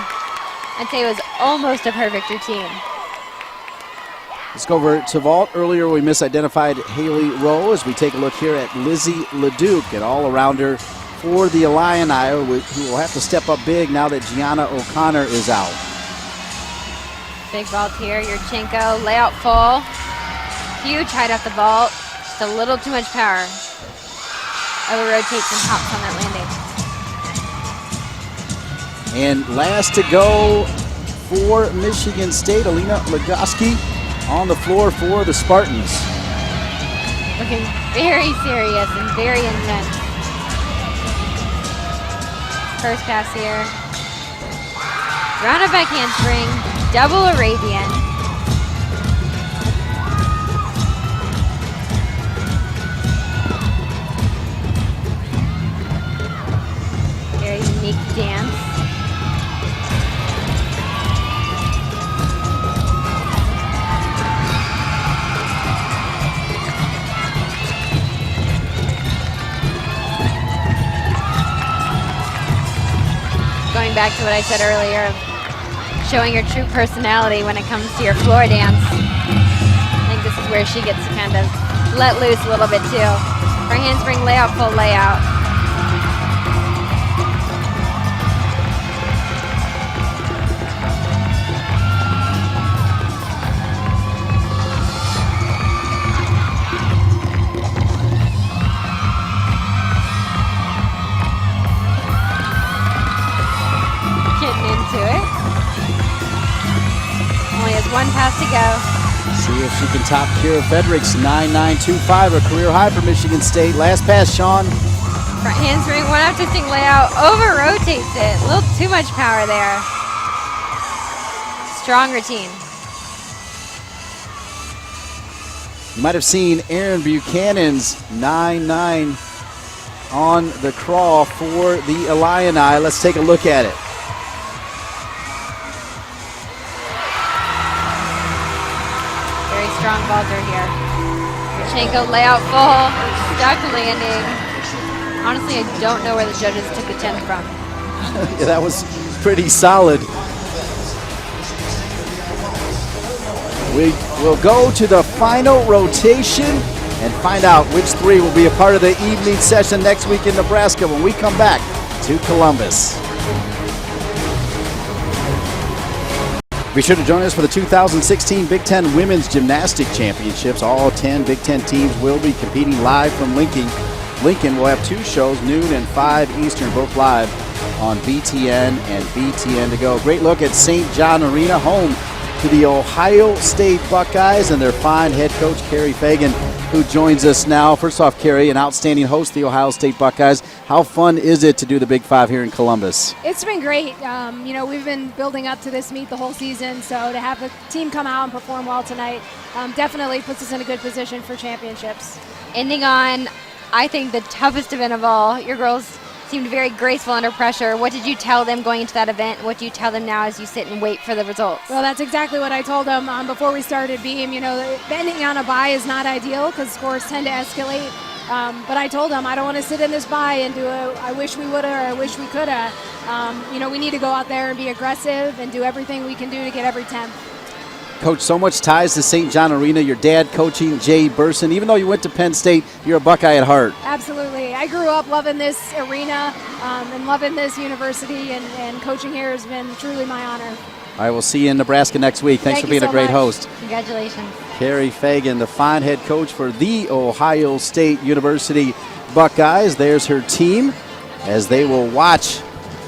I'd say it was almost a perfect routine. Let's go over to vault. Earlier we misidentified Haley Rowe as we take a look here at Lizzie LeDuc, an all-arounder for the Illini, who will have to step up big now that Gianna O'Connor is out. Big vault here, Yurchenko, layout full. Huge height off the vault, just a little too much power. Over rotates and hops on that landing. And last to go for Michigan State, Alina Legoski on the floor for the Spartans. Looking very serious and very intense. First pass here. Rounded back handspring, double Arabian. Very unique dance. Going back to what I said earlier, of showing your true personality when it comes to your floor dance. I think this is where she gets to kind of let loose a little bit too. Her handspring layout, full layout. One pass to go. See if she can top Kira Federick's 9.925, a career high for Michigan State. Last pass, Sean. Front handspring, one out twisting layout, over rotates it. A little too much power there. Strong routine. You might have seen Aaron Buchanan's 9.9 on the crawl for the Illini. Let's take a look at it. Strong vaulter here. Yurchenko layout full, stuck landing. Honestly, I don't know where the judges took the 10 from. Yeah, that was pretty solid. We will go to the final rotation and find out which three will be a part of the evening session next week in Nebraska when we come back to Columbus. Be sure to join us for the 2016 Big Ten Women's Gymnastics Championships. All 10 Big Ten teams will be competing live from Lincoln. Lincoln will have two shows, noon and 5 Eastern, both live on BTN and BTN to go. Great look at St. John Arena, home to the Ohio State Buckeyes and their fine head coach, Carrie Fagan, who joins us now. First off, Carrie, an outstanding host of the Ohio State Buckeyes. How fun is it to do the Big Five here in Columbus? It's been great. We've been building up to this meet the whole season, so to have the team come out and perform well tonight definitely puts us in a good position for championships. Ending on, I think, the toughest event of all. Your girls seemed very graceful under pressure. What did you tell them going into that event? What do you tell them now as you sit and wait for the results? Well, that's exactly what I told them before we started beam. Ending on a bye is not ideal because scores tend to escalate. But I told them I don't want to sit in this bye and do I wish we woulda or I wish we coulda. We need to go out there and be aggressive and do everything we can do to get every 10th. Coach, so much ties to St. John Arena. Your dad coaching, Jay Burson. Even though you went to Penn State, you're a Buckeye at heart. Absolutely. I grew up loving this arena and loving this university, and coaching here has been truly my honor. All right, we'll see you in Nebraska next week. Thanks for being a great host. Congratulations. Carrie Fagan, the fine head coach for the Ohio State University Buckeyes. There's her team as they will watch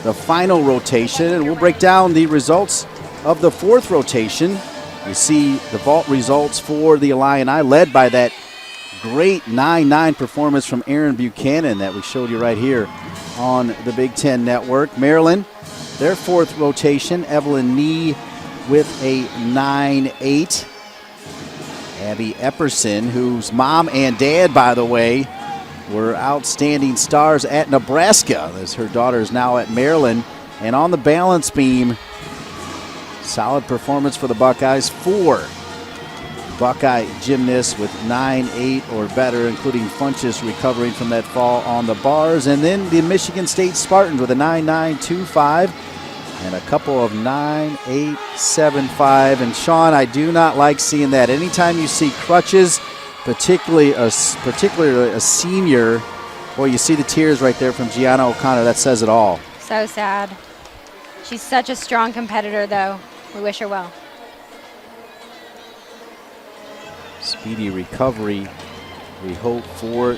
the final rotation, and we'll break down the results of the fourth rotation. You see the vault results for the Illini, led by that great 9-9 performance from Aaron Buchanan that we showed you right here on the Big Ten Network. Maryland, their fourth rotation, Evelyn Nee with a 9-8. Abby Epperson, whose mom and dad, by the way, were outstanding stars at Nebraska, as her daughter is now at Maryland. And on the balance beam, solid performance for the Buckeyes. 4 Buckeye gymnasts with 9-8 or better, including Funchess recovering from that fall on the bars. And then the Michigan State Spartans with a 9-9-2-5 and a couple of 9-8-7-5. And Sean, I do not like seeing that. Anytime you see crutches, particularly a senior, boy, you see the tears right there from Gianna O'Connor. That says it all. So sad. She's such a strong competitor, though. We wish her well. Speedy recovery, we hope, for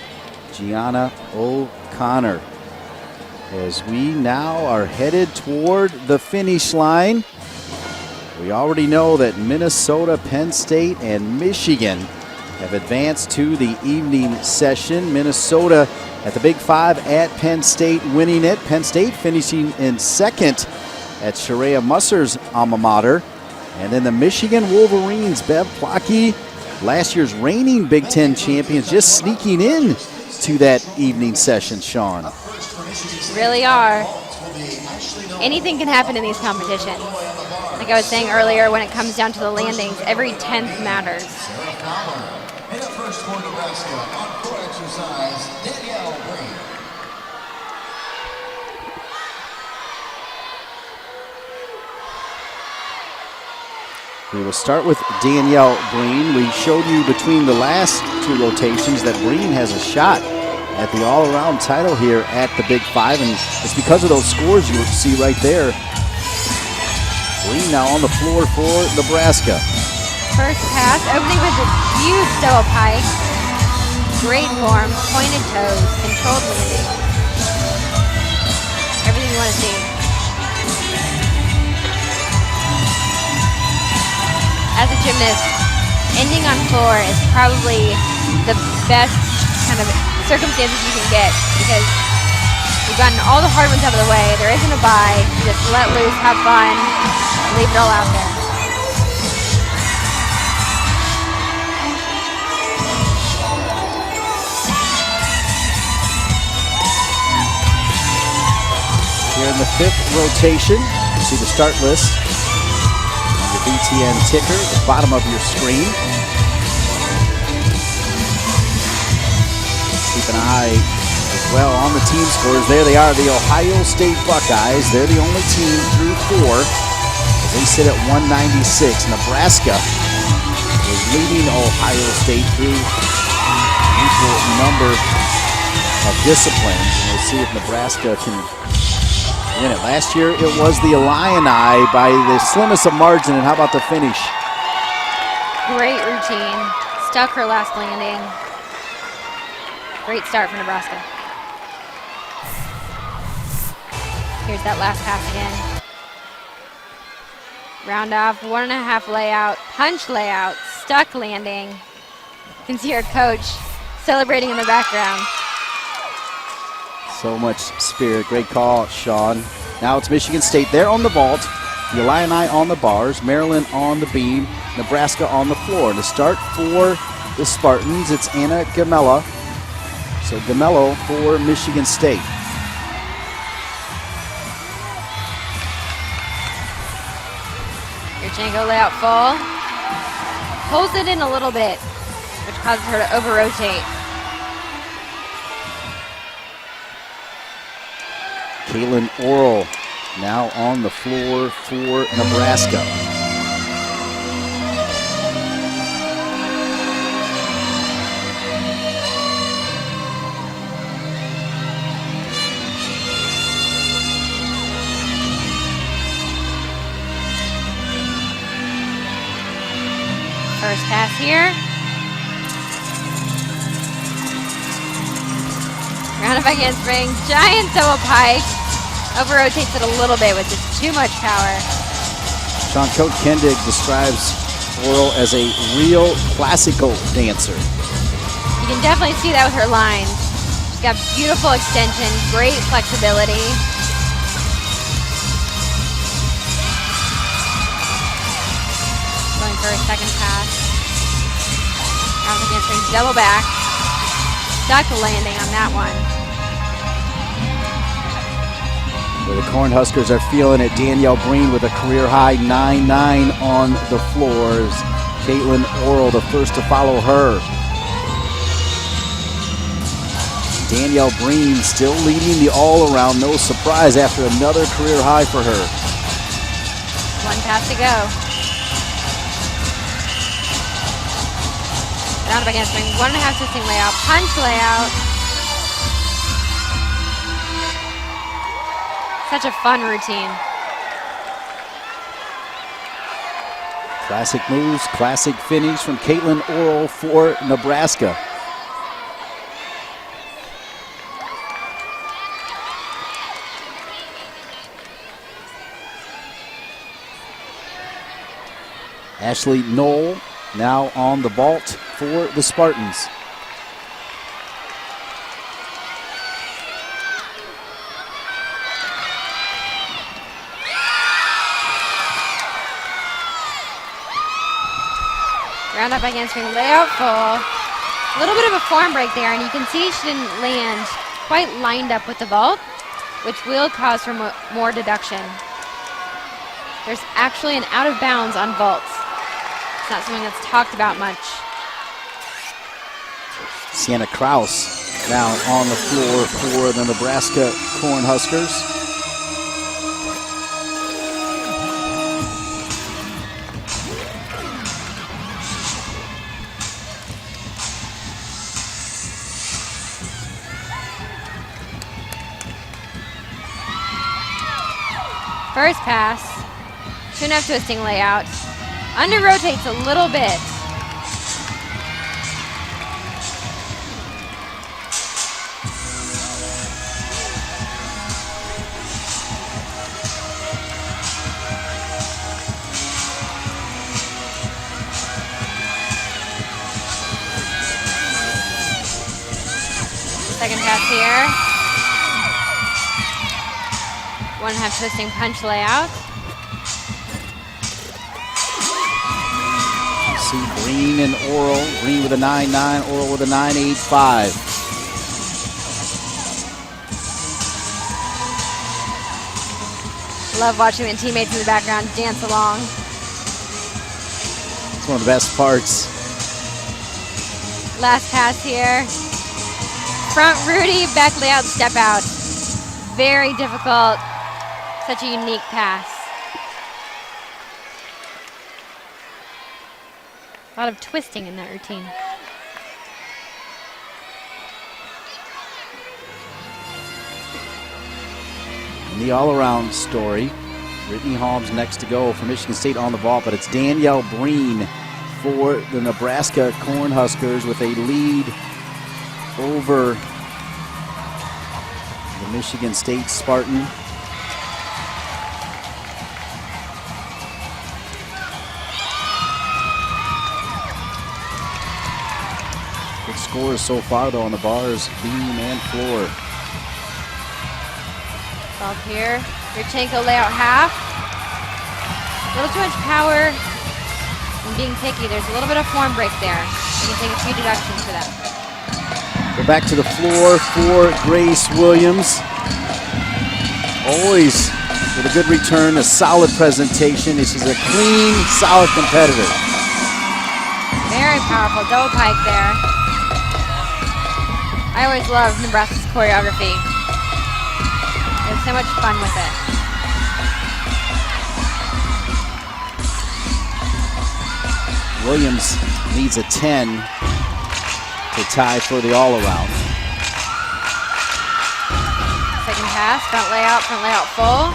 Gianna O'Connor, as we now are headed toward the finish line. We already know that Minnesota, Penn State, and Michigan have advanced to the evening session. Minnesota at the Big Five at Penn State, winning it. Penn State finishing in second at Sharia Musser's alma mater. And then the Michigan Wolverines, Bev Plotke, last year's reigning Big Ten champions, just sneaking in to that evening session, Sean. Really are. Anything can happen in these competitions. Like I was saying earlier, when it comes down to the landings, every 10th matters. And up first for Nebraska on court exercise, Danielle Green. We will start with Danielle Breen. We showed you between the last two rotations that Breen has a shot at the all-around title here at the Big Five, and it's because of those scores you see right there. Breen now on the floor for Nebraska. First pass, opening with a huge double pike. Great form, pointed toes, controlled landing. Everything you want to see. As a gymnast, ending on floor is probably the best kind of circumstances you can get, because you've gotten all the hard ones out of the way. There isn't a bye. You just let loose, have fun, leave it all out there. Here in the fifth rotation, you see the start list on the BTN ticker at the bottom of your screen. Keep an eye as well on the team scores. There they are, the Ohio State Buckeyes. They're the only team through 4. They sit at 196. Nebraska is leading Ohio State through an equal number of disciplines. And we'll see if Nebraska can win it. Last year it was the Illini by the slimmest of margin, and how about the finish? Great routine. Stuck her last landing. Great start for Nebraska. Here's that last pass again. Round off, 1.5 layout, punch layout, stuck landing. You can see our coach celebrating in the background. So much spirit. Great call, Sean. Now it's Michigan State. They're on the vault. The Illini on the bars. Maryland on the beam. Nebraska on the floor. To start for the Spartans, it's Anna Gamella. So Gamello for Michigan State. Your Django layout full. Pulls it in a little bit, which causes her to over-rotate. Kaylin Orrell now on the floor for Nebraska. First pass here. Round up against ring. Giant double pike. Over rotates it a little bit with just too much power. Sean Coach Kendig describes Oral as a real classical dancer. You can definitely see that with her lines. She's got beautiful extension, great flexibility. Going for a second pass. Round up against ring. Double back. Stuck landing on that one. Where the Cornhuskers are feeling it. Danielle Breen with a career-high 9-9 on the floors. Caitlin Oral, the first to follow her. Danielle Breen still leading the all-around. No surprise after another career high for her. One pass to go. Round up against ring. 1.5 twisting layout. Punch layout. Such a fun routine. Classic moves, classic finish from Caitlin Oral for Nebraska. Ashley Knoll now on the vault for the Spartans. Round up against ring, layout full. A little bit of a form break there, and you can see she didn't land quite lined up with the vault, which will cause for more deduction. There's actually an out of bounds on vaults. It's not something that's talked about much. Sienna Kraus now on the floor for the Nebraska Cornhuskers. First pass, 2.5 twisting layout. Under rotates a little bit. Second pass here. 1.5 twisting punch layout. See Green and Oral. Green with a 9-9, Oral with a 9.85. Love watching the teammates in the background dance along. It's one of the best parts. Last pass here. Front Rudy, back layout, step out. Very difficult. Such a unique pass. A lot of twisting in that routine. In the all-around story, Brittany Holmes next to go for Michigan State on the vault, but it's Danielle Breen for the Nebraska Cornhuskers with a lead over the Michigan State Spartan. Good scores so far though on the bars, beam and floor. Ball here. Yurchenko layout half. A little too much power and being picky. There's a little bit of form break there. You can take a few deductions for that. Go back to the floor for Grace Williams. Always with a good return, a solid presentation. This is a clean, solid competitor. Very powerful double pike there. I always love Nebraska's choreography. There's so much fun with it. Williams needs a 10 to tie for the all-around. Second pass, front layout full.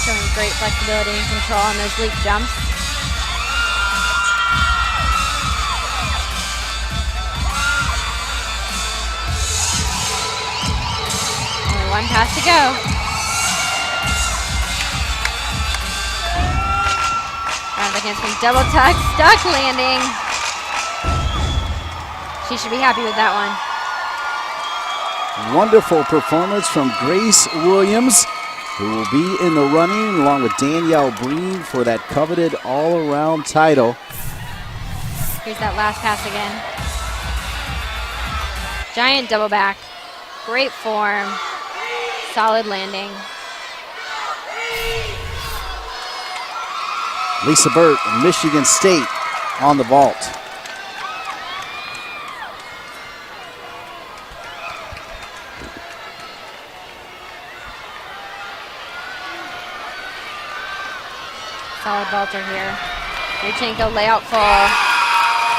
Showing great flexibility and control on those leap jumps. Only one pass to go. Round back handspring, double tuck, stuck landing. She should be happy with that one. Wonderful performance from Grace Williams, who will be in the running along with Danielle Breen for that coveted all-around title. Here's that last pass again. Giant double back. Great form. Solid landing. Lisa Burt, Michigan State, on the vault. Solid vaulter here. Yurchenko layout full.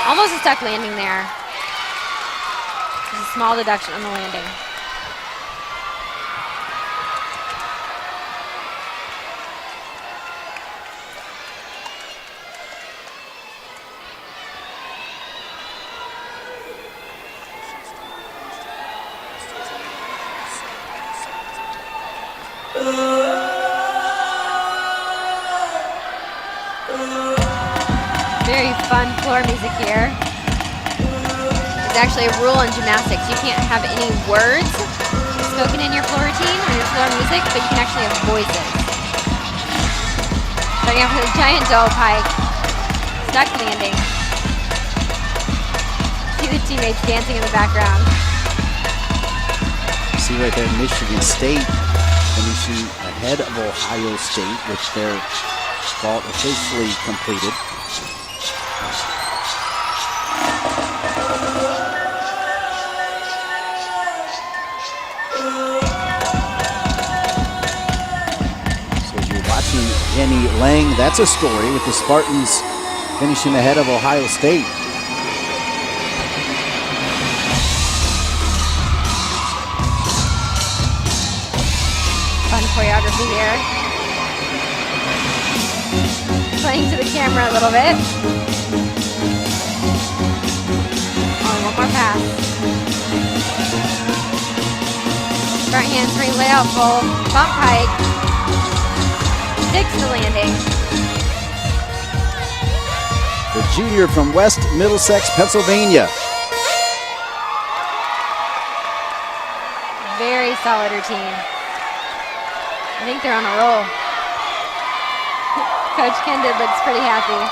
Almost a stuck landing there. Just a small deduction on the landing. Very fun floor music here. It's actually a rule in gymnastics. You can't have any words spoken in your floor routine or your floor music, but you can actually have voices. Starting off with a giant double pike. Stuck landing. See the teammates dancing in the background. See right there, Michigan State finishing ahead of Ohio State, which their vault officially completed. Jenny Lang, that's a story with the Spartans finishing ahead of Ohio State. Fun choreography here. Playing to the camera a little bit. Only one more pass. Front handspring layout full, bump pike. Sticks the landing. The junior from West Middlesex, Pennsylvania. Very solid routine. I think they're on a roll. Coach Kendall looks pretty happy.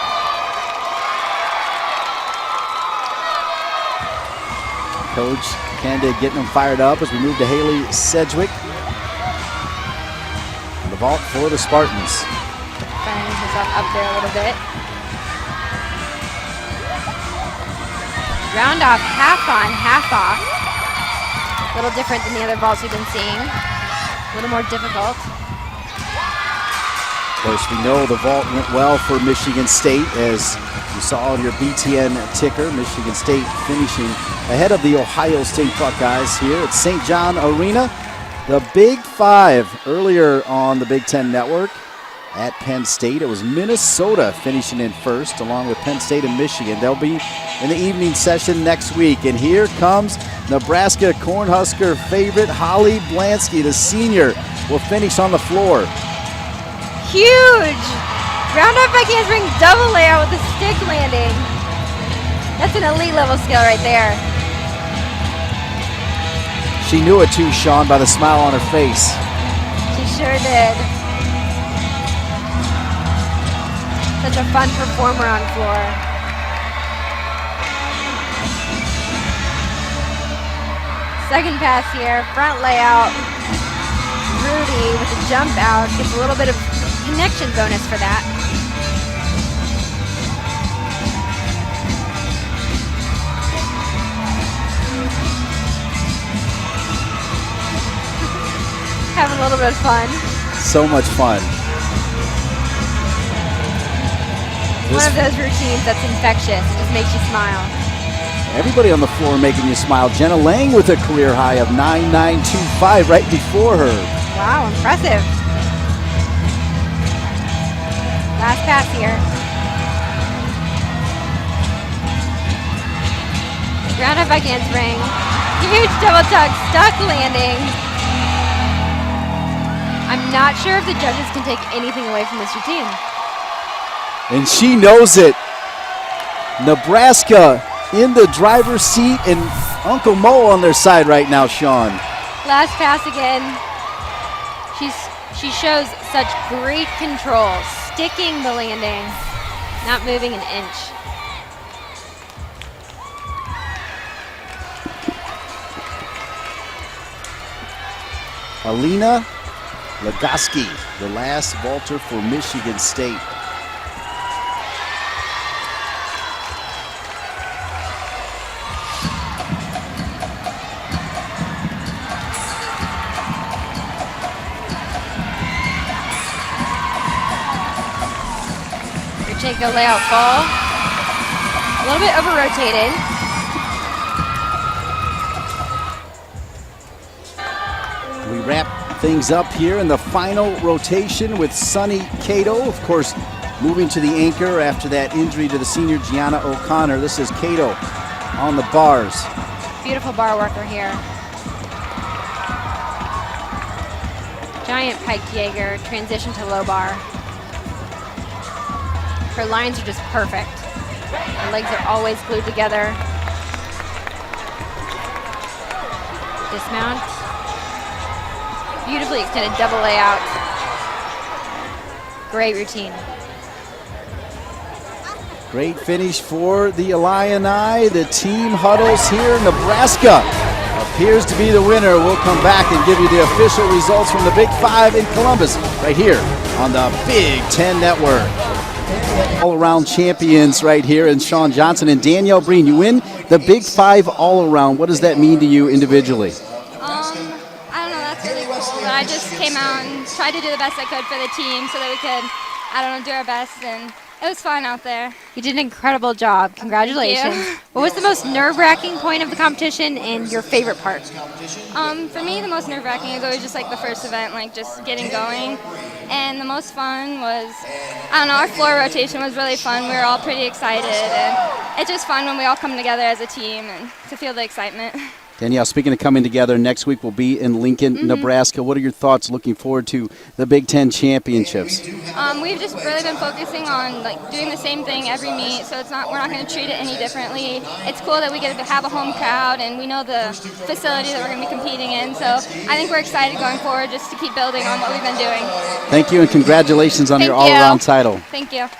Coach Kendall getting them fired up as we move to Haley Sedgwick. The vault for the Spartans. Firing himself up there a little bit. Round off, half on, half off. A little different than the other vaults we've been seeing. A little more difficult. Of course, we know the vault went well for Michigan State, as you saw on your BTN ticker. Michigan State finishing ahead of the Ohio State Buckeyes here at St. John Arena. The Big Five earlier on the Big Ten Network at Penn State. It was Minnesota finishing in first along with Penn State and Michigan. They'll be in the evening session next week. And here comes Nebraska Cornhusker favorite Holly Blansky, the senior, will finish on the floor. Huge! Round off back handspring double layout with a stick landing. That's an elite level skill right there. She knew it too, Sean, by the smile on her face. She sure did. Such a fun performer on floor. Second pass here, front layout. Rudy with a jump out, gets a little bit of connection bonus for that. Having a little bit of fun. So much fun. One of those routines that's infectious. Just makes you smile. Everybody on the floor making you smile. Jenna Lang with a career high of 9.925 right before her. Wow, impressive. Last pass here. Ground up by Gansring. Huge double tuck, stuck landing. I'm not sure if the judges can take anything away from this routine. And she knows it. Nebraska in the driver's seat and Uncle Mo on their side right now, Sean. Last pass again. She shows such great control, sticking the landing, not moving an inch. Alina Legoski, the last vaulter for Michigan State. Go layout fall. A little bit over rotated. We wrap things up here in the final rotation with Sonny Cato, of course, moving to the anchor after that injury to the senior Gianna O'Connor. This is Cato on the bars. Beautiful bar worker here. Giant pike Jaeger, transition to low bar. Her lines are just perfect. Her legs are always glued together. Dismount. Beautifully extended double layout. Great routine. Great finish for the Illini. The team huddles here. Nebraska appears to be the winner. We'll come back and give you the official results from the Big Five in Columbus right here on the Big Ten Network. All-around champions right here, and Sean Johnson and Danielle Breen. You win the Big Five all-around. What does that mean to you individually? I don't know, that's really cool. But I just came out and tried to do the best I could for the team so that we could, do our best, and it was fun out there. You did an incredible job. Congratulations. What was the most nerve-wracking point of the competition and your favorite part? For me, the most nerve-wracking is always just like the first event, like just getting going. And the most fun was, our floor rotation was really fun. We were all pretty excited, and it's just fun when we all come together as a team and to feel the excitement. Danielle, speaking of coming together, next week we'll be in Lincoln, Nebraska. What are your thoughts looking forward to the Big Ten championships? We've just really been focusing on doing the same thing every meet, so we're not going to treat it any differently. It's cool that we get to have a home crowd, and we know the facility that we're going to be competing in. So I think we're excited going forward just to keep building on what we've been doing. Thank you, and congratulations on your all-around title. Thank you.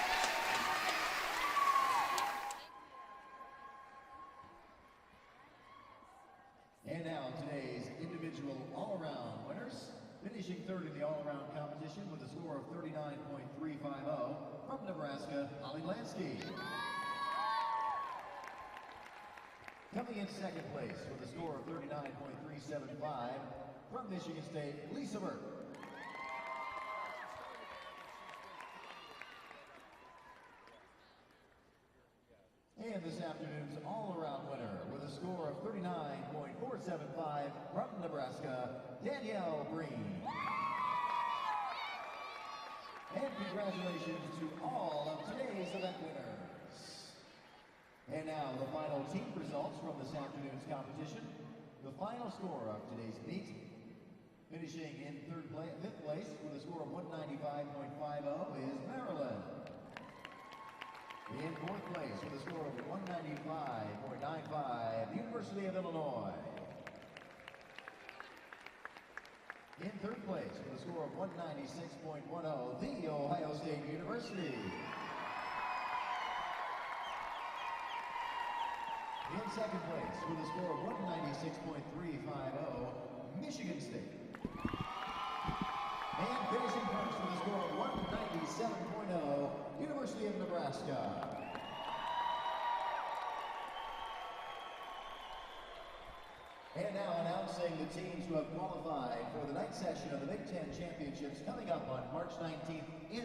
And now today's individual all-around winners, finishing third in the all-around competition with a score of 39.350 from Nebraska, Holly Lansky. Coming in second place with a score of 39.375 from Michigan State, Lisa Burke. And this afternoon's all-around winner with a score of 39.475 from Nebraska, Danielle Breen. And congratulations to all of today's event winners. And now the final team results from this afternoon's competition. The final score of today's meet, finishing in fifth place with a score of 195.50 is Maryland. In fourth place with a score of 195.95, University of Illinois. In third place with a score of 196.10, The Ohio State University. In second place with a score of 196.350, Michigan State. And finishing first with a score of 197.0, University of Nebraska. And now announcing announcing the teams who have qualified for the night session of the Big Ten Championships coming up on March 19th in